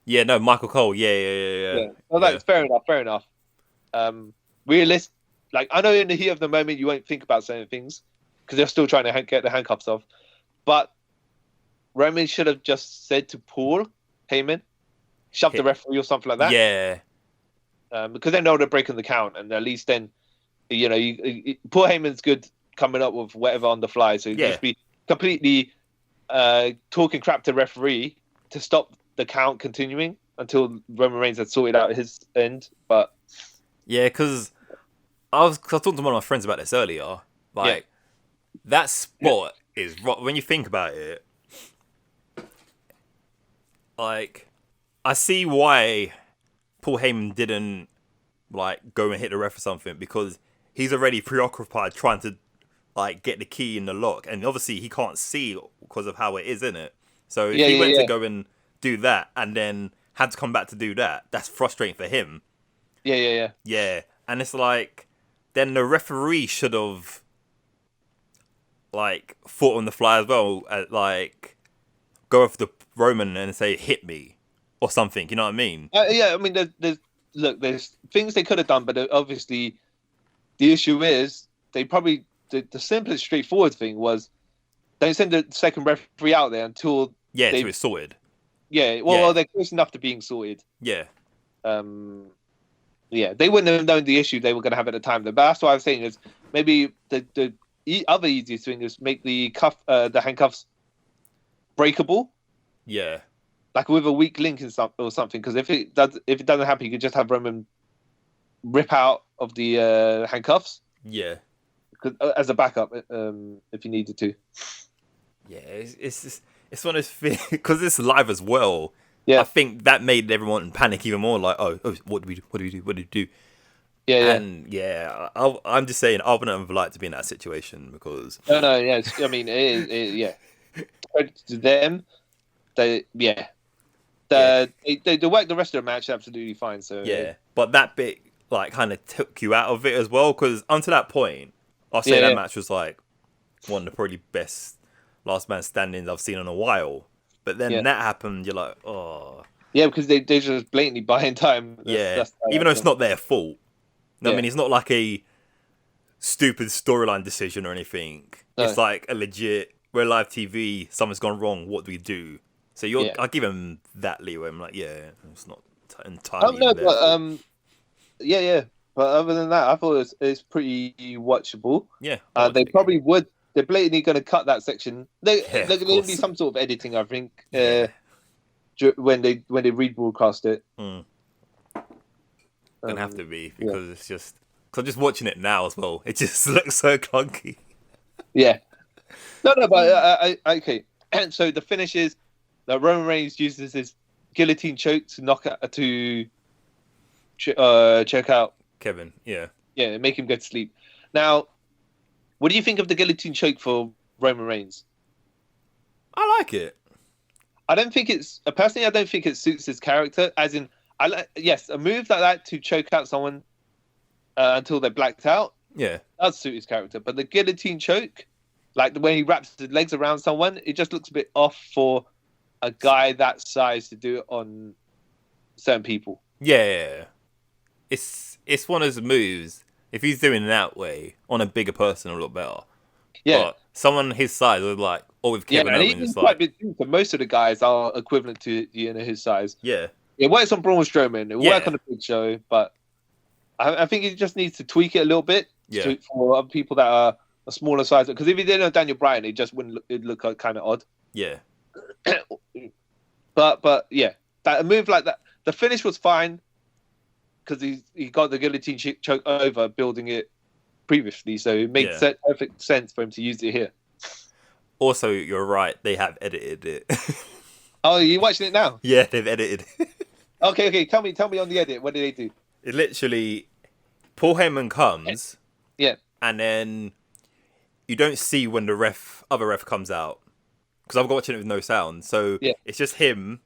Yeah, no, Michael Cole. Yeah. Well, that's fair enough. Realistic. Like, I know in the heat of the moment you won't think about certain things because they're still trying to get the handcuffs off. But Roman should have just said to Paul Heyman, shove the referee or something like that. Yeah. Because they know they're breaking the count, and at least then, Paul Heyman's good coming up with whatever on the fly. So just be completely talking crap to referee to stop the count continuing. until Roman Reigns had sorted out his end. But yeah, because I was talking to one of my friends about this earlier. Like that spot is when you think about it. Like, I see why Paul Heyman didn't like go and hit the ref or something, because he's already preoccupied trying to like get the key in the lock, and obviously he can't see because of how it is, isn't it? So if he went to go and do that and then had to come back to do that, that's frustrating for him. Yeah, and it's like then the referee should have like fought on the fly as well, like go off the Roman and say hit me or something. You know what I mean? I mean, there's things they could have done, but obviously the issue is they probably the simplest, straightforward thing was don't send the second referee out there until until it's sorted. Well, they're close enough to being sorted. Yeah. They wouldn't have known the issue they were going to have at the time. But that's what I was saying is maybe the other easiest thing is make the handcuffs breakable. Yeah. Like with a weak link or something. Because if it doesn't happen, you could just have Roman rip out of the handcuffs. Yeah. As a backup, if you needed to. Yeah, it's one of those things because it's live as well. Yeah, I think that made everyone panic even more. Like, oh, what do we do? What do we do? What do we do? Yeah, and I'm just saying, I wouldn't have liked to be in that situation because I mean, credit to them. They worked the rest of the match absolutely fine. So but that bit like kind of took you out of it as well, because until that point, I'll say that match was like one of the probably best last man standings I've seen in a while. But then that happened, you're like, oh. Yeah, because they just blatantly buying time. That's even though it's not their fault. I mean, it's not like a stupid storyline decision or anything. No. It's like a legit, we're live TV, something's gone wrong, what do we do? So I'll give him that leeway. I'm like, it's not entirely But other than that, I thought it's pretty watchable. Yeah. They probably would. They're blatantly going to cut that section. There's going to be some sort of editing, I think, when they rebroadcast it. Gonna have to be, because it's just because I'm just watching it now as well. It just looks so clunky. Yeah. No, but okay. And so the finish is that Roman Reigns uses his guillotine choke to knock out choke out Kevin. Yeah, make him go to sleep. Now, what do you think of the guillotine choke for Roman Reigns? I like it. I don't think personally. I don't think it suits his character. As in, a move like that to choke out someone until they're blacked out. Yeah, does suit his character. But the guillotine choke, like the way he wraps his legs around someone, it just looks a bit off for a guy that size to do it on certain people. Yeah. It's one of those moves. If he's doing it that way on a bigger person, a lot better. Yeah, but someone his size was like, with Kevin Owens, he's quite big too. So most of the guys are equivalent to his size. Yeah, it works on Braun Strowman. It works on the Big Show, but I think he just needs to tweak it a little bit for other people that are a smaller size. Because if he did on Daniel Bryan, it just wouldn't look kind of odd. Yeah, but that a move like that, the finish was fine. Because he got the guillotine choke over building it previously, so it makes perfect sense for him to use it here. Also, you're right; they have edited it. Oh, are you watching it now? Yeah, they've edited. Okay. Tell me on the edit. What did they do? It literally, Paul Heyman comes, and then you don't see when the other ref comes out, because I'm watching it with no sound, so it's just him.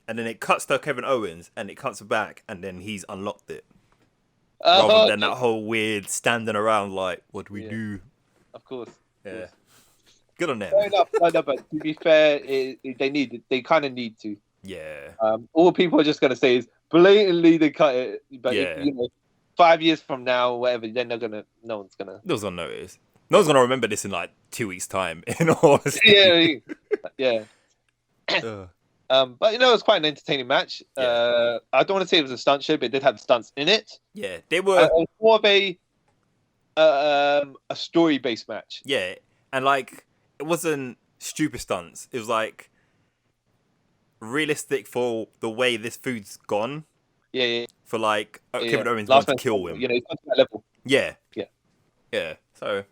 And then it cuts to Kevin Owens, and it cuts back, and then he's unlocked it. Rather than that whole weird standing around like, what do we do? Of course. Yeah. Good on them. Fair enough. No, but to be fair, they kind of need to. Yeah. All people are just going to say is blatantly they cut it. But 5 years from now, or whatever, then no one's going to. No one's going to notice. No one's going to remember this in like 2 weeks' time, in all honesty. Yeah. But it was quite an entertaining match. I don't want to say it was a stunt show, but it did have stunts in it. Yeah, they were more of a story-based match. Yeah, and like it wasn't stupid stunts. It was like realistic for the way this food's gone. Yeah. For like Kevin Owens Last wanting to kill him. You know, he's got to that level. Yeah. Yeah. Yeah. So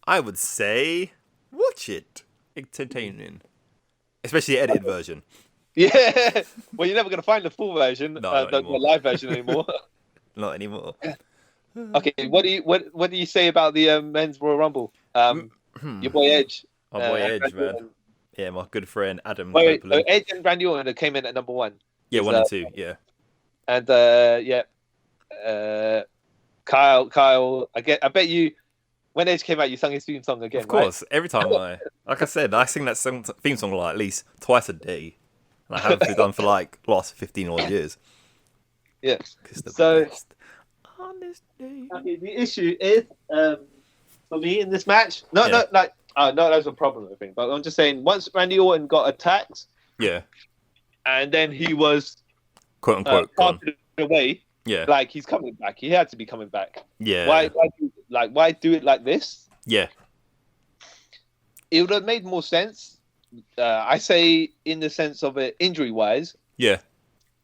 I would say watch it. Entertaining. Especially the edited version. Yeah. Well, you're never going to find the full version, No, the live version anymore. Not anymore. Okay, what do you say about the men's Royal Rumble? Your boy Edge. My boy Edge, man. Yeah, my good friend Adam. Wait, so Edge and Randy Orton came in at number 1. Yeah, 1 and 2. Yeah. And Kyle. I bet you when Edge came out, you sung his theme song again. Of course, right? every time like I said, I sing that theme song like at least twice a day. And I haven't done for like last 15 odd years. Yeah. So on this day. Okay, the issue is for me in this match. No, that's a problem, I think. But I'm just saying, once Randy Orton got attacked, and then he was quote unquote parted away. Yeah, like he's coming back. He had to be coming back. Yeah. Why do it like this? Yeah. It would have made more sense. I say in the sense of it, injury wise. Yeah.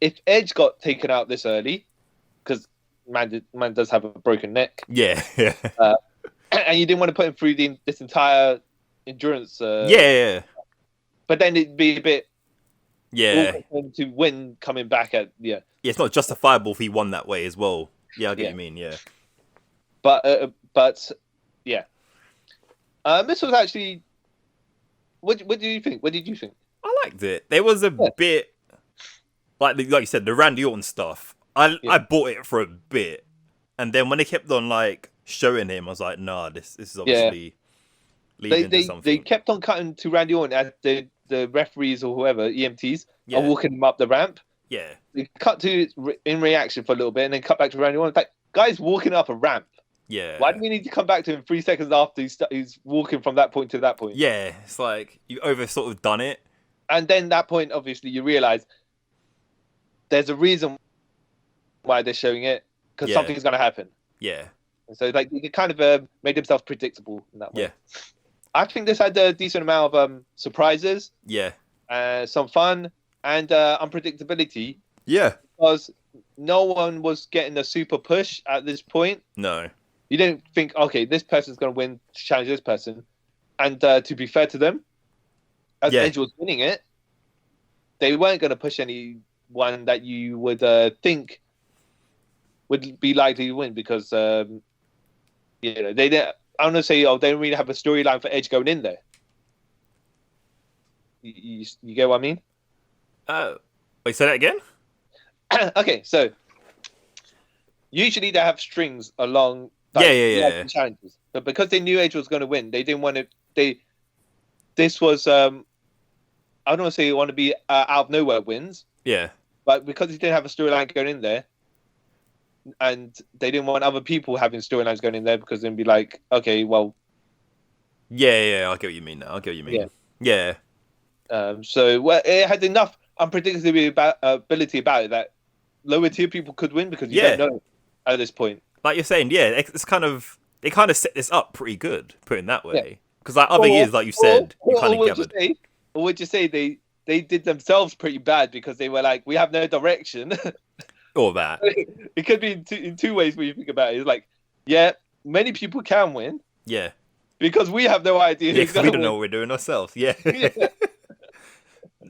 If Edge got taken out this early, because man does have a broken neck. Yeah. And you didn't want to put him through this entire endurance. Yeah. But then it'd be a bit. Yeah. To win coming back at Yeah, it's not justifiable if he won that way as well. Yeah, I get what you mean. Yeah. But yeah. This was actually. What do you think? What did you think? I liked it. There was a bit like you said, the Randy Orton stuff. I bought it for a bit, and then when they kept on like showing him, I was like, nah, this is obviously leading to something. They kept on cutting to Randy Orton as the referees or whoever EMTs are walking him up the ramp. Yeah, they cut to in reaction for a little bit, and then cut back to Randy Orton. Like, guy's walking up a ramp. Yeah. Why do we need to come back to him 3 seconds after he's walking from that point to that point? Yeah, it's like you sort of done it. And then that point, obviously, you realise there's a reason why they're showing it, because something's going to happen. Yeah. And so, like, it kind of made themselves predictable in that way. Yeah. I think this had a decent amount of surprises. Yeah. Some fun and unpredictability. Yeah. Because no one was getting a super push at this point. No. You didn't think, okay, this person's going to win to challenge this person. And to be fair to them, as Edge was winning it, they weren't going to push anyone that you would think would be likely to win because, they didn't. I don't want to say, they didn't really have a storyline for Edge going in there. You get what I mean? Wait, say that again? Okay, so usually they have strings along. Challenges, but because they knew Edge was going to win, they didn't want to. This was I don't want to say you want to be out of nowhere wins. Yeah. But because he didn't have a storyline going in there, and they didn't want other people having storylines going in there because then be like, okay, well. Yeah, I get what you mean now. I get what you mean. Yeah. So it had enough unpredictability about it that lower tier people could win because you don't know at this point. Like you're saying, it's kind of set this up pretty good, put it that way. Because like other years, like you said, you kind of gathered. Or would you say they did themselves pretty bad because they were like, we have no direction. Or that. It could be in two ways when you think about it. It's like, many people can win. Yeah. Because we have no idea. Yeah, because we don't know what we're doing ourselves. Yeah.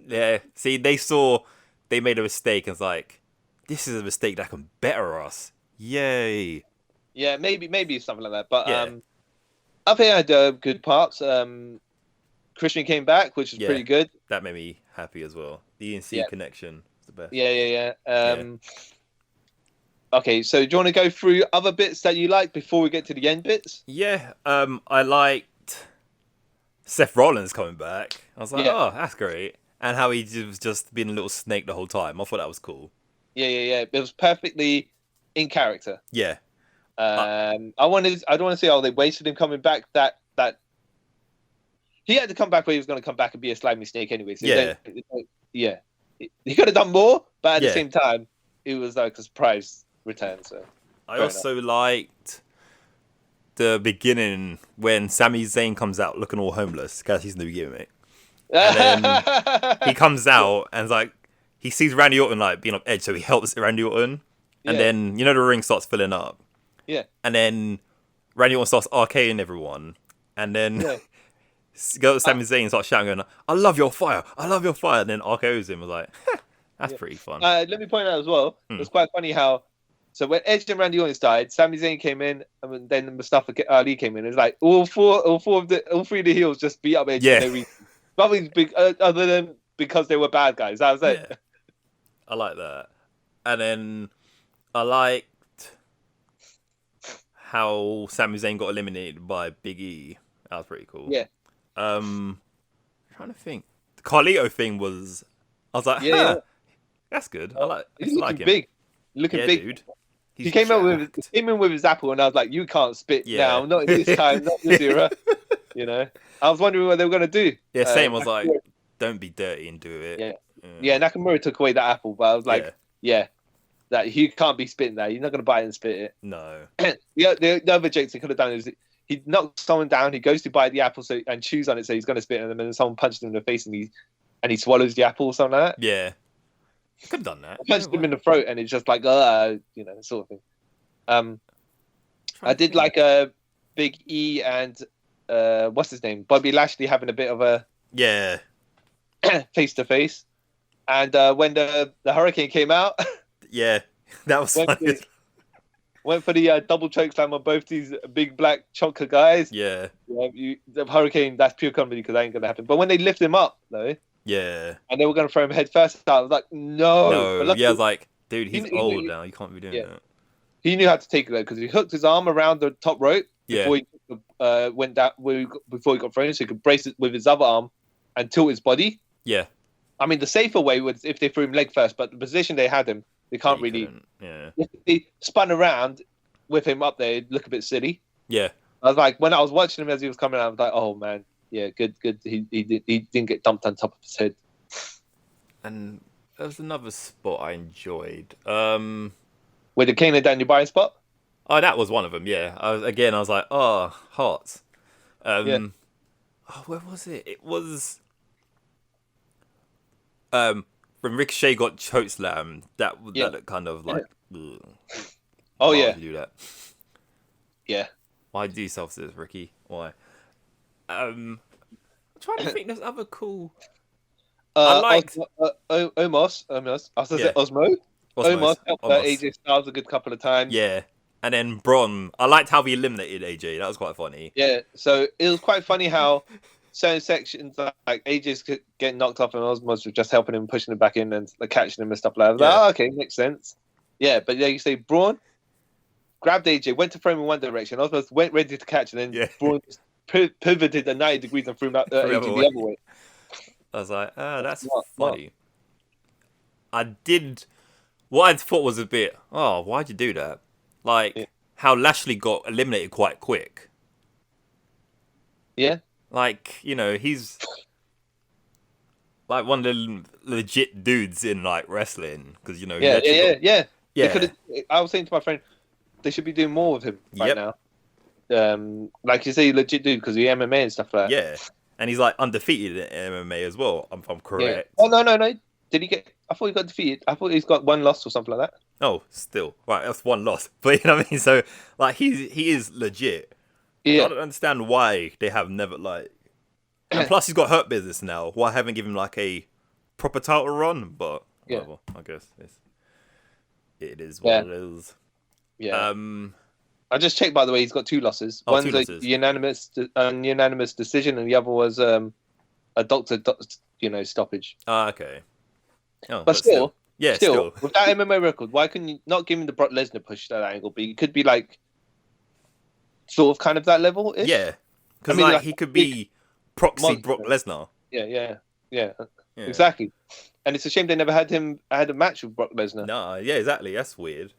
Yeah. See, they made a mistake and it's like, this is a mistake that can better us. Yay. Yeah, maybe something like that. But I think I had good parts. Christian came back, which is pretty good. That made me happy as well. The ENC connection is the best. Yeah. Okay, so do you want to go through other bits that you liked before we get to the end bits? Yeah, I liked Seth Rollins coming back. I was like, oh, that's great. And how he was just being a little snake the whole time. I thought that was cool. Yeah. It was perfectly in character. Yeah. I don't want to say, they wasted him coming back. That he had to come back where he was going to come back and be a slimy snake anyway. So he could have done more, but at the same time, it was like a surprise return. So I also liked the beginning when Sami Zayn comes out looking all homeless, because he's in the gimmick, And then he comes out and like he sees Randy Orton like being on edge, so he helps Randy Orton. And then the ring starts filling up. Yeah. And then Randy Orton starts arcading everyone. And then goes Sami Zayn and starts shouting, going, "I love your fire! I love your fire!" And then RKO's him. Was like, that's pretty fun. Let me point out as well. It's quite funny how. So when Edge and Randy Orton died, Sami Zayn came in, and then Mustafa Ali came in. It's like all three of the heels just beat up Edge. Yeah. Probably other than because they were bad guys. That was it. Yeah. I like that. And then I liked how Sami Zayn got eliminated by Big E. That was pretty cool. Yeah. I'm trying to think. The Carlito thing was. I was like, that's good. He's looking him. big. Looking big. Dude. He came in with his apple, and I was like, "You can't spit now, not in this time, not in this era." You know, I was wondering what they were gonna do. Yeah, same. I was like, "Don't be dirty and do it." Yeah. Nakamura took away that apple, but I was like, that you can't be spitting that. You're not gonna bite it and spit it. No. The other jokes he could have done is he knocks someone down. He goes to bite the apple and chews on it, so he's gonna spit, and then someone punches him in the face, and he swallows the apple or something like that. Yeah. Could have done that. Punched him in the throat, and it's just like, sort of thing. I did like a Big E and what's his name, Bobby Lashley having a bit of a face to face, and when the Hurricane came out, that was funny. Went for the double choke slam on both these big black chonker guys. Yeah. The Hurricane, that's pure comedy because that ain't gonna happen. But when they lift him up though. Yeah. And they were going to throw him head first. I was like, no. I was like, dude, he's old now. You can't be doing that. He knew how to take it though, because he hooked his arm around the top rope before he went down, before he got thrown, so he could brace it with his other arm and tilt his body. Yeah. I mean, the safer way was if they threw him leg first, but the position they had him, they can't really. Yeah. If they spun around with him up there, it'd look a bit silly. Yeah. I was like, when I was watching him as he was coming out, I was like, oh man. Yeah, good. He didn't get dumped on top of his head. And there was another spot I enjoyed. With the Kane and Daniel Bryan spot? Oh, that was one of them, yeah. I was like, oh, hearts. Oh, where was it? It was... when Ricochet got chokeslammed, that looked kind of like... Ugh. Oh, Why would you do that? Yeah. Why do yourself this, Ricky? Why? I'm trying to think. There's other cool. I liked Omos. I was gonna say Osmo. Omos helped AJ Styles a good couple of times. Yeah, and then Braun. I liked how he eliminated AJ. That was quite funny. Yeah, so it was quite funny how certain sections like AJ's getting knocked off and Osmos was just helping him, pushing him back in and like, catching him and stuff like that. Like, okay, makes sense. Yeah, but you say Braun grabbed AJ, went to throw him in one direction. Osmos went ready to catch, and then Braun pivoted at 90 degrees and threw him out the other way. I was like, that's funny. What I thought was a bit, why'd you do that? Like, how Lashley got eliminated quite quick. Yeah. Like, he's like one of the legit dudes in, like, wrestling. Because, Yeah. I was saying to my friend, they should be doing more with him right now. Like you say, legit dude because of the MMA and stuff like that. Yeah, and he's like undefeated in MMA as well. If I'm correct. Yeah. Oh no! Did he get? I thought he got defeated. I thought he's got one loss or something like that. Oh, still right. That's one loss, but you know what I mean. So like he is legit. Yeah. I don't understand why they have never like. And plus, he's got Hurt Business now. Why haven't given him like a proper title run? But whatever. I guess it is what it is. Yeah. I just checked, by the way, he's got 2 losses. One's a unanimous decision, and the other was a doctor, stoppage. Okay. Oh, but still, with that MMA record, why couldn't you not give him the Brock Lesnar push at that angle? But he could be like, sort of, kind of that level. Yeah, because like he could be proxy Brock Lesnar. Yeah, exactly. And it's a shame they never had a match with Brock Lesnar. No, yeah, exactly. That's weird.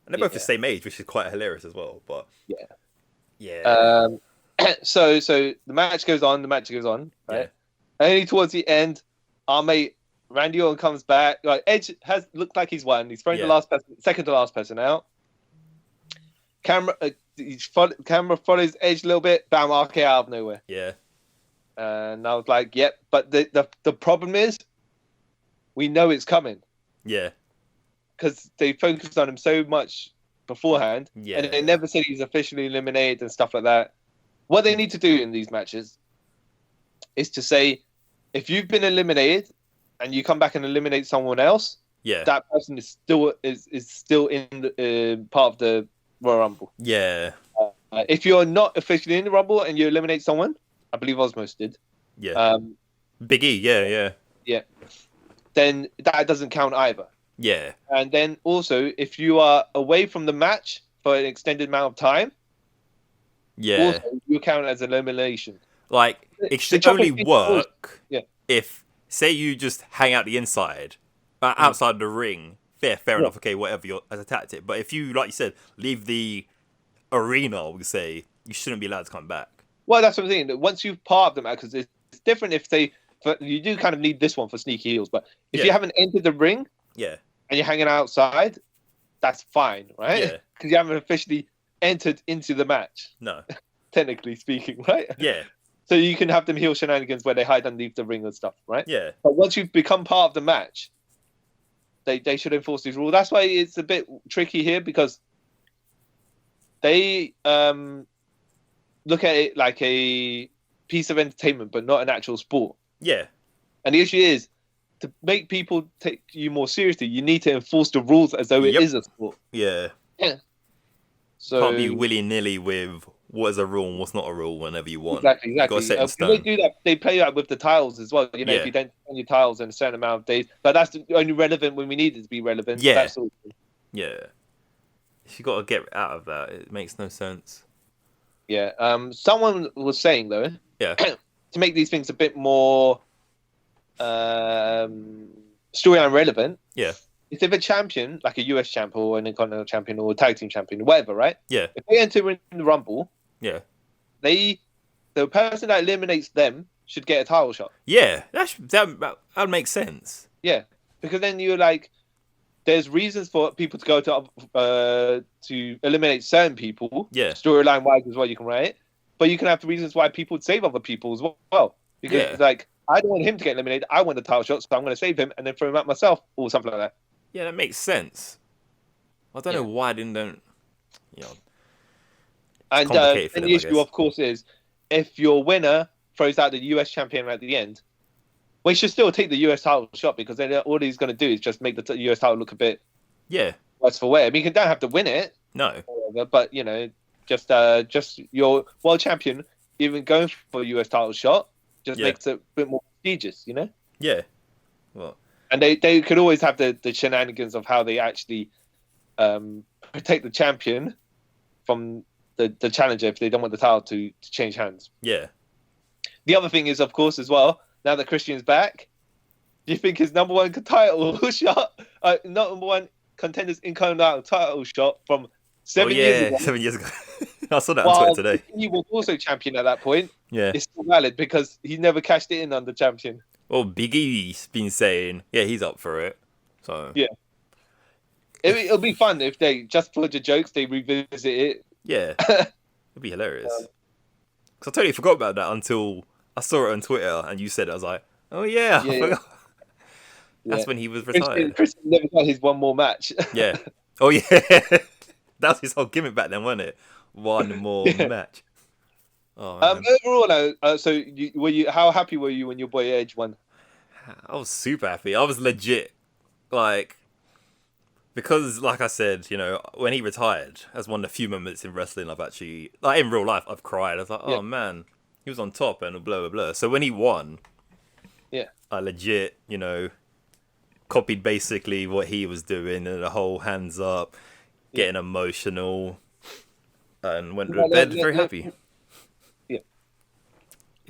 And they're both the same age, which is quite hilarious as well. But yeah. So the match goes on. Right? Yeah. Only towards the end, our mate Randy Orton comes back. Like Edge has looked like he's won. He's thrown the second to last person out. Camera follows Edge a little bit. Bam, RKO out of nowhere. Yeah. And I was like, yep. But the problem is, we know it's coming. Yeah. Because they focused on him so much beforehand. Yeah. And they never said he's officially eliminated and stuff like that. What they need to do in these matches is to say, if you've been eliminated and you come back and eliminate someone else, that person is still in the, part of the Royal Rumble. Yeah. If you're not officially in the Rumble and you eliminate someone, I believe Osmos did. Yeah. Big E, yeah. Then that doesn't count either. Yeah. And then also, if you are away from the match for an extended amount of time, also you count as an elimination. Like, it should only work if, say, you just hang out the inside, outside the ring. Fair enough. Okay, whatever as a tactic. But if you, like you said, leave the arena, we say you shouldn't be allowed to come back. Well, that's what I'm saying. Once you've part of the match, because it's different if you do kind of need this one for sneaky heels. But if you haven't entered the ring, and you're hanging outside, that's fine, right? Yeah. Because you haven't officially entered into the match. No. Technically speaking, right? Yeah. So you can have them heel shenanigans where they hide underneath the ring and stuff, right? Yeah. But once you've become part of the match, they should enforce these rules. That's why it's a bit tricky here, because they look at it like a piece of entertainment, but not an actual sport. Yeah. And the issue is, to make people take you more seriously, you need to enforce the rules as though it is a sport. Yeah. So can't be willy-nilly with what is a rule and what's not a rule whenever you want. Exactly. You've got to set in stone. They do that. They play that with the tiles as well. You know, if you don't turn your tiles in a certain amount of days, but that's only relevant when we need it to be relevant. Yeah. That's all. Yeah. If you got to get out of that, it makes no sense. Yeah. Someone was saying though, to make these things a bit more storyline relevant. Yeah. If a champion, like a US champion or an Intercontinental champion or a tag team champion, or whatever, right? Yeah. If they enter in the Rumble, the person that eliminates them should get a title shot. Yeah, that would make sense. Yeah, because then you're like, there's reasons for people to go to eliminate certain people. Yeah. Storyline wise as well, you can write it, but you can have the reasons why people would save other people as well. Because like, I don't want him to get eliminated. I want the title shot, so I'm going to save him and then throw him out myself or something like that. Yeah, that makes sense. I don't know why I didn't. And the issue, of course, is if your winner throws out the US champion at the end, we should still take the US title shot, because then all he's going to do is just make the US title look a bit worse for wear. I mean, you don't have to win it. No. But, just your world champion even going for a US title shot just makes it a bit more prestigious, you know? Yeah. Well. And they could always have the shenanigans of how they actually protect the champion from the challenger if they don't want the title to change hands. Yeah. The other thing is, of course, as well, now that Christian's back, do you think his number one title shot, number one contender's Intercontinental title shot from 7 years ago? 7 years ago. I saw that on Twitter today. He was also champion at that point. Yeah. It's still valid because he never cashed it in on the champion. Well, Big E's been saying, he's up for it. So yeah, it'll be fun if they, just for the jokes, they revisit it. Yeah, it'd be hilarious. Because I totally forgot about that until I saw it on Twitter and you said it. I was like, oh yeah, I forgot. That's when he was retired. Christian never got his one more match. Yeah. Oh yeah, that's his whole gimmick back then, wasn't it? One more match. Oh, overall, so how happy were you when your boy Edge won? I was super happy. I was legit, because, like I said, when he retired, that's one of the few moments in wrestling I've actually, in real life, I've cried. I was like, oh man, he was on top and blah, blah, blah. So when he won, I legit, copied basically what he was doing, and the whole hands up, getting emotional, and went to bed very happy.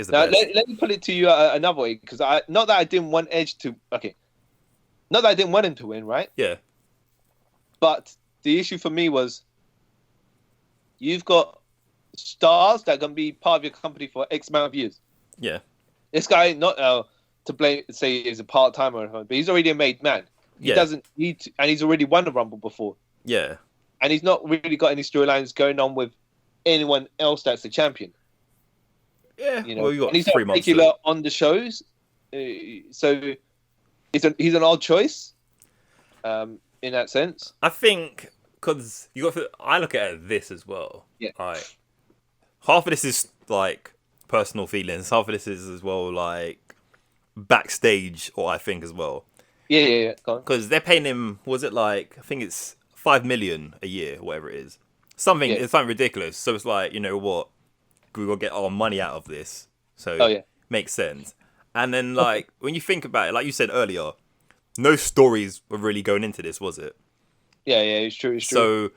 Let me put it to you another way, because not that I didn't want Edge to, not that I didn't want him to win, right? Yeah. But the issue for me was, you've got stars that are going to be part of your company for X amount of years. Yeah. This guy, not to blame, say he's a part-timer, but he's already a made man. He doesn't need to, and he's already won a Rumble before. Yeah. And he's not really got any storylines going on with anyone else that's the champion. Yeah, you know, well, you got and he's 3 not months. regular on the shows, so he's an odd choice. In that sense, I think because I look at this as well. Yeah. Right. Half of this is like personal feelings. Half of this is as well like backstage, or I think as well. Yeah. Because they're paying him. Was it like I think it's 5 million a year, whatever it is. Something. Yeah. It's something ridiculous. So it's like, you know what, we will get our money out of this. So makes sense. And then like when you think about it, like you said earlier, no stories were really going into this, was it? Yeah, it's true. So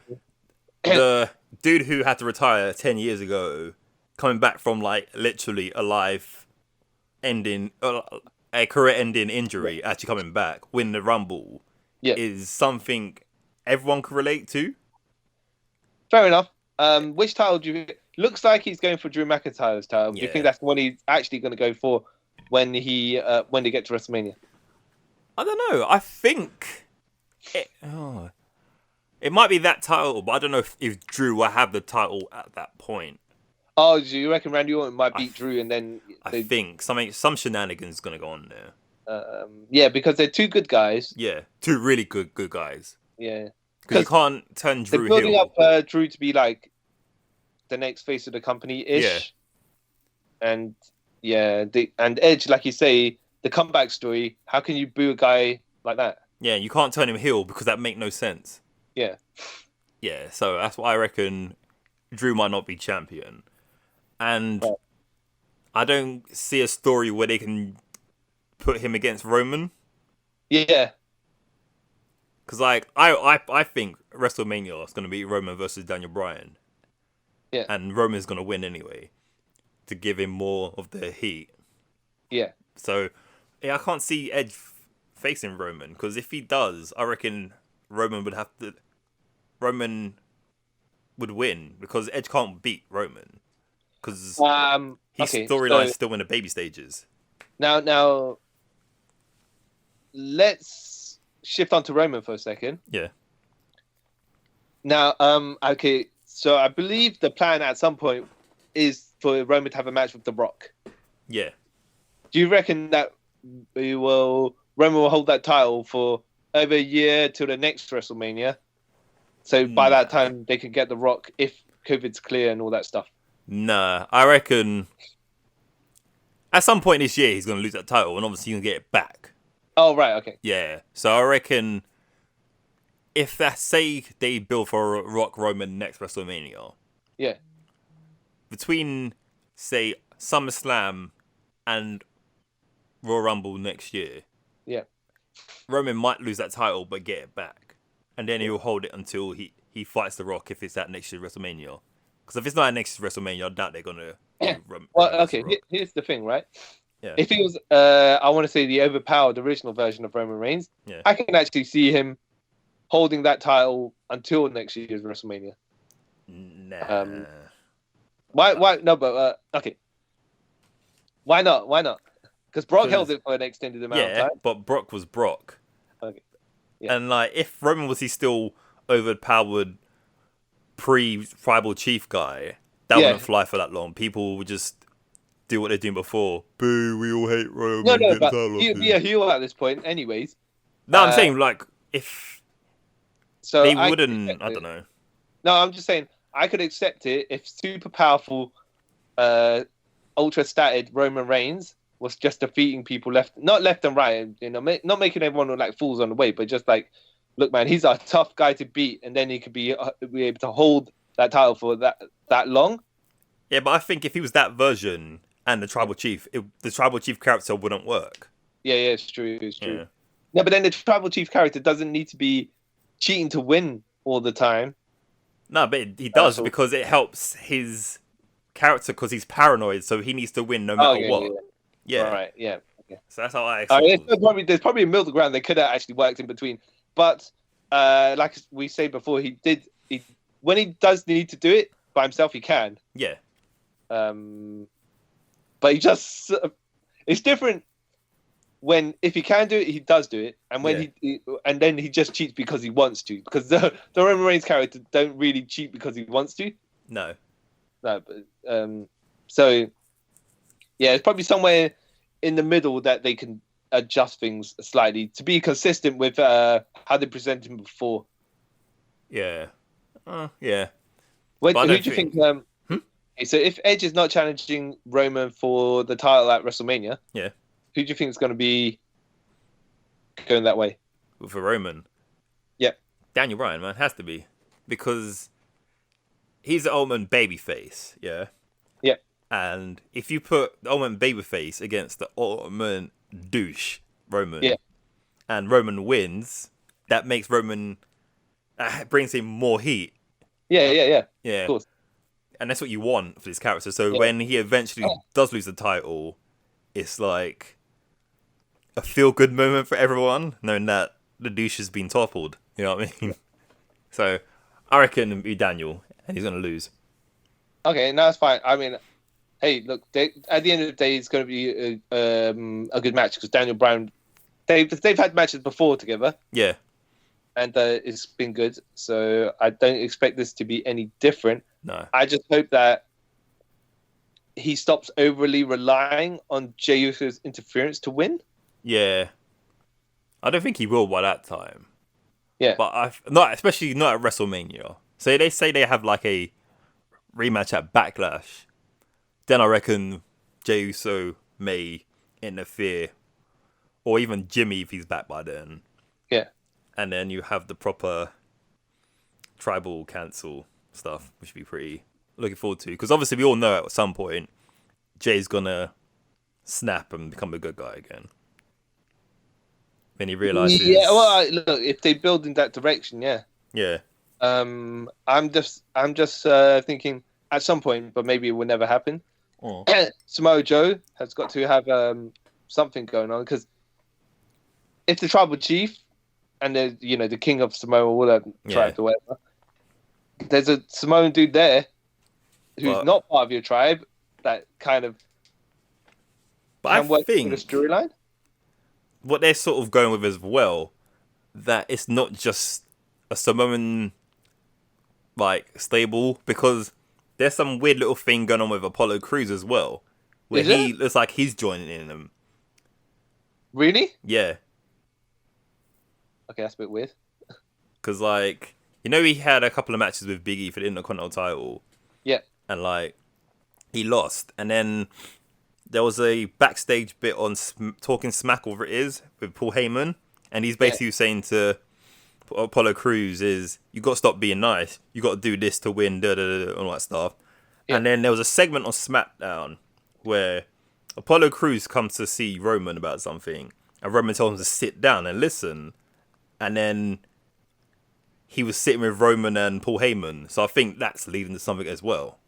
the dude who had to retire 10 years ago, coming back from like literally a life-ending, a career-ending injury, actually coming back, win the Rumble, is something everyone can relate to. Fair enough. Which title do you? Looks like he's going for Drew McIntyre's title. Do you think that's the one he's actually going to go for when they get to WrestleMania? I don't know. I think it might be that title, but I don't know if Drew will have the title at that point. Oh, do you reckon Randy Orton might beat Drew and then? I think some shenanigans going to go on there. Yeah, because they're two good guys. Yeah, two really good guys. Yeah, because you can't turn Drew. They're building up Drew to be like the next face of the company ish. Yeah. And Edge, like you say, the comeback story. How can you boo a guy like that? Yeah, you can't turn him heel because that make no sense. Yeah. Yeah, so that's why I reckon Drew might not be champion. And I don't see a story where they can put him against Roman. Yeah. Because like I think WrestleMania is going to be Roman versus Daniel Bryan. Yeah. And Roman's going to win anyway to give him more of the heat. Yeah. So I can't see Edge facing Roman because if he does, I reckon Roman would win because Edge can't beat Roman because his storyline's still in the baby stages. Now, let's shift on to Roman for a second. Yeah. Now, okay, so I believe the plan at some point is for Roman to have a match with The Rock. Yeah. Do you reckon that Roman will hold that title for over a year till the next WrestleMania? So by that time, they can get The Rock if COVID's clear and all that stuff. Nah, I reckon at some point this year he's going to lose that title and obviously he's going to get it back. Oh, right, okay. Yeah, so I reckon if say they build for Rock Roman next WrestleMania. Yeah. Between, say, SummerSlam and Royal Rumble next year. Yeah. Roman might lose that title but get it back. And then he'll hold it until he fights The Rock if it's at next year's WrestleMania. Because if it's not at next year's WrestleMania, I doubt they're going to... Well, okay, here's the thing, right? Yeah. If he was, I want to say, the overpowered original version of Roman Reigns, I can actually see him holding that title until next year's WrestleMania. Nah. Why? No, but, okay. Why not? Because Brock held it for an extended amount of time. Yeah, but Brock was Brock. Okay. Yeah. And like, if Roman was he still overpowered pre-tribal chief guy, that wouldn't fly for that long. People would just do what they're doing before. Boo, we all hate Roman. No, but he'd be a heel at this point anyways. No, I'm saying, like, if they wouldn't, I don't know. No, I'm just saying, I could accept it if super powerful, ultra-statted Roman Reigns was just defeating people not left and right, you know, not making everyone look like fools on the way, but just like, look, man, he's a tough guy to beat, and then he could be able to hold that title for that long. Yeah, but I think if he was that version and the tribal chief, the tribal chief character wouldn't work. Yeah, it's true. Yeah. No, but then the tribal chief character doesn't need to be cheating to win all the time. No, but he does because it helps his character because he's paranoid, so he needs to win no matter what. Yeah. Right, yeah. Okay. So that's how I there's probably a middle ground they could have actually worked in between. But like we said before, when he does need to do it by himself, he can. Yeah. But it's different if he can do it, he does do it, and and then he just cheats because he wants to. Because the Roman Reigns character don't really cheat because he wants to. No. No, but so Yeah, it's probably somewhere in the middle that they can adjust things slightly to be consistent with how they presented him before. Yeah. Yeah. Who do you think? So if Edge is not challenging Roman for the title at WrestleMania, yeah, who do you think is going to be going that way? For Roman? Yeah. Daniel Bryan, man, has to be. Because he's the ultimate babyface, yeah? Yeah. And if you put the ultimate babyface against the ultimate douche, Roman, and Roman wins, that makes Roman... brings him more heat. Yeah. Of course. And that's what you want for this character. So when he eventually does lose the title, it's like a feel-good moment for everyone, knowing that the douche has been toppled. You know what I mean? So I reckon it'll be Daniel, and he's going to lose. Okay, no, that's fine. I mean, hey, look, at the end of the day, it's going to be a good match because Daniel Bryan, they've had matches before together. Yeah. And it's been good. So I don't expect this to be any different. No. I just hope that he stops overly relying on Jey Uso's interference to win. Yeah. I don't think he will by that time. Yeah. But especially not at WrestleMania. So they say they have like a rematch at Backlash. Then I reckon Jey Uso may interfere. Or even Jimmy if he's back by then. Yeah. And then you have the proper tribal cancel stuff, which would be pretty looking forward to. Because obviously we all know at some point Jay's gonna snap and become a good guy again. When he realizes, yeah. Well, look, if they build in that direction, yeah. Yeah. I'm just thinking at some point, but maybe it will never happen. Oh. Samoa Joe has got to have something going on because if the tribal chief and the king of Samoa, all that tribe or whatever, there's a Samoan dude there who's not part of your tribe that kind of can work in the storyline. What they're sort of going with as well, that it's not just a Samoan stable, because there's some weird little thing going on with Apollo Crews as well, where he looks like he's joining in them. Really? Yeah. Okay, that's a bit weird. Because, he had a couple of matches with Big E for the Intercontinental title. Yeah. And, he lost. And then there was a backstage bit on Talking Smack, whatever it is, with Paul Heyman. And he's basically saying to Apollo Crews is, you got to stop being nice. You got to do this to win, all that stuff. Yeah. And then there was a segment on SmackDown where Apollo Crews comes to see Roman about something. And Roman tells him to sit down and listen. And then he was sitting with Roman and Paul Heyman. So I think that's leading to something as well.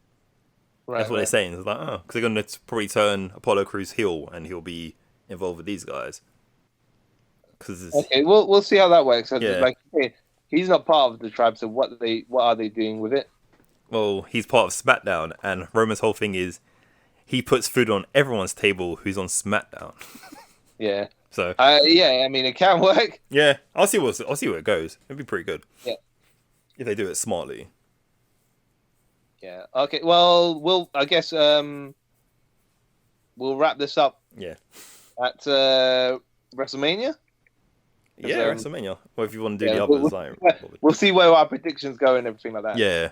Right, that's what they're saying. It's because they're going to probably turn Apollo Crews heel and he'll be involved with these guys. Okay, we'll see how that works. Yeah. He's not part of the tribe, so what are they doing with it? Well, he's part of SmackDown, and Roman's whole thing is he puts food on everyone's table who's on SmackDown. Yeah. So I mean, it can work. Yeah, I'll see where it goes. It'd be pretty good. Yeah. If they do it smartly. Yeah. Okay. Well, we'll wrap this up. Yeah. At WrestleMania. Yeah, WrestleMania. Well, if you want to do the others, we'll see where our predictions go and everything like that. Yeah.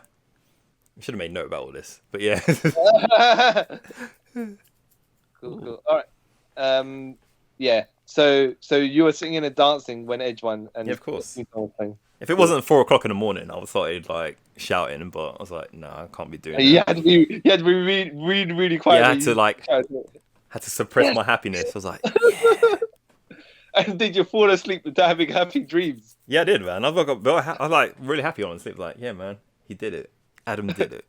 We should have made note about all this, but yeah. Cool. All right. Yeah. So you were singing and dancing when Edge won, and yeah, of course. If it wasn't 4:00 in the morning, I would started shouting, but I was like, no, I can't be doing that. You had to be really quiet. Yeah, I had to suppress my happiness. I was like, yeah. And did you fall asleep without having happy dreams? Yeah, I did, man. I was really happy on sleep. Like, yeah, man, he did it. Adam did it.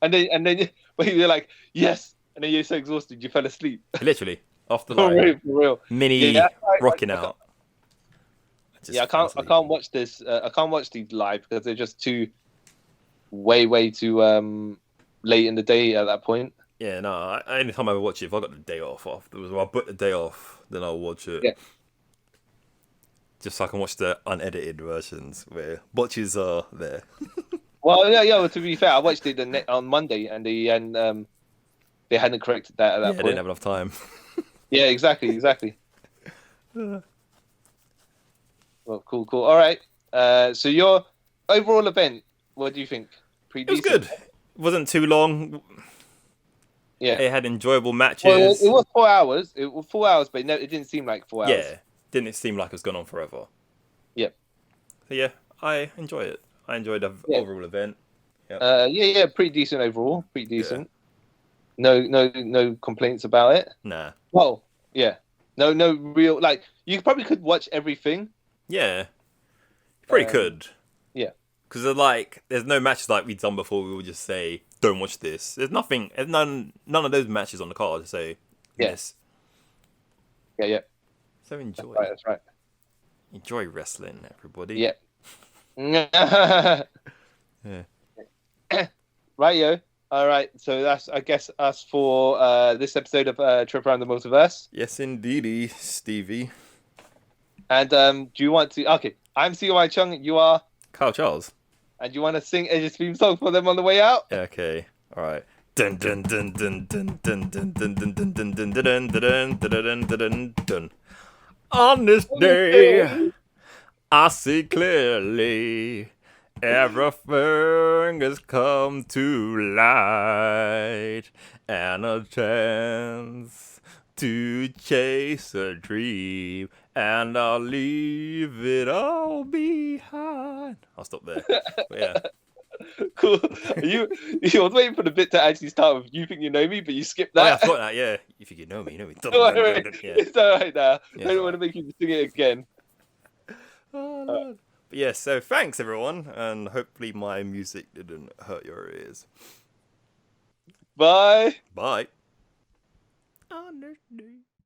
and then when you're like, yes, and then you're so exhausted you fell asleep. Literally, after for real. Mini rocking out. I can't watch this. I can't watch these live because they're just way too late in the day at that point. Yeah, no. Anytime I watch it, if I got the day off afterwards, or I book the day off, then I'll watch it. Yeah. Just so I can watch the unedited versions where botches are there. Well, yeah. Well, to be fair, I watched it on Monday, and they hadn't corrected that at that point. They didn't have enough time. Yeah, exactly. Well, cool. All right. So your overall event, what do you think? It was good. It wasn't too long. Yeah. It had enjoyable matches. Well, it was 4 hours. It was 4 hours, but it didn't seem like 4 hours. Yeah. Didn't seem like it was going on forever. Yep. So yeah, I enjoy it. I enjoyed the overall event. Yep. Pretty decent overall. Pretty decent. Yeah. No complaints about it. Nah. Well, yeah. No real, like, you probably could watch everything. Yeah. You probably could. Yeah. Because there's no matches like we've done before. We will just say, don't watch this. There's nothing. There's none of those matches on the card to say yes. Yeah. So enjoy. That's right. Enjoy wrestling, everybody. Yeah. Yeah. Right, yo. All right. So that's, I guess, us for this episode of Trip Around the Multiverse. Yes, indeedy, Stevie. And do you want to? Okay, I'm CY Chung. You are Kyle Charles. And you want to sing Edge's theme song for them on the way out? Yeah, okay. All right. Dun dun dun dun dun dun dun dun dun dun dun dun dun dun dun dun dun. On this day, I see clearly everything has come to light, and a chance to chase a dream, and I'll leave it all behind. I'll stop there. But yeah. Cool. You was waiting for the bit to actually start with "You Think You Know Me," but you skipped that. Oh, yeah, I forgot that. Yeah, you think you know me, you know me. It's all right now. I don't want to make you sing it again. Oh, Lord. But yeah, so thanks everyone, and hopefully my music didn't hurt your ears. Bye. Bye. On this day.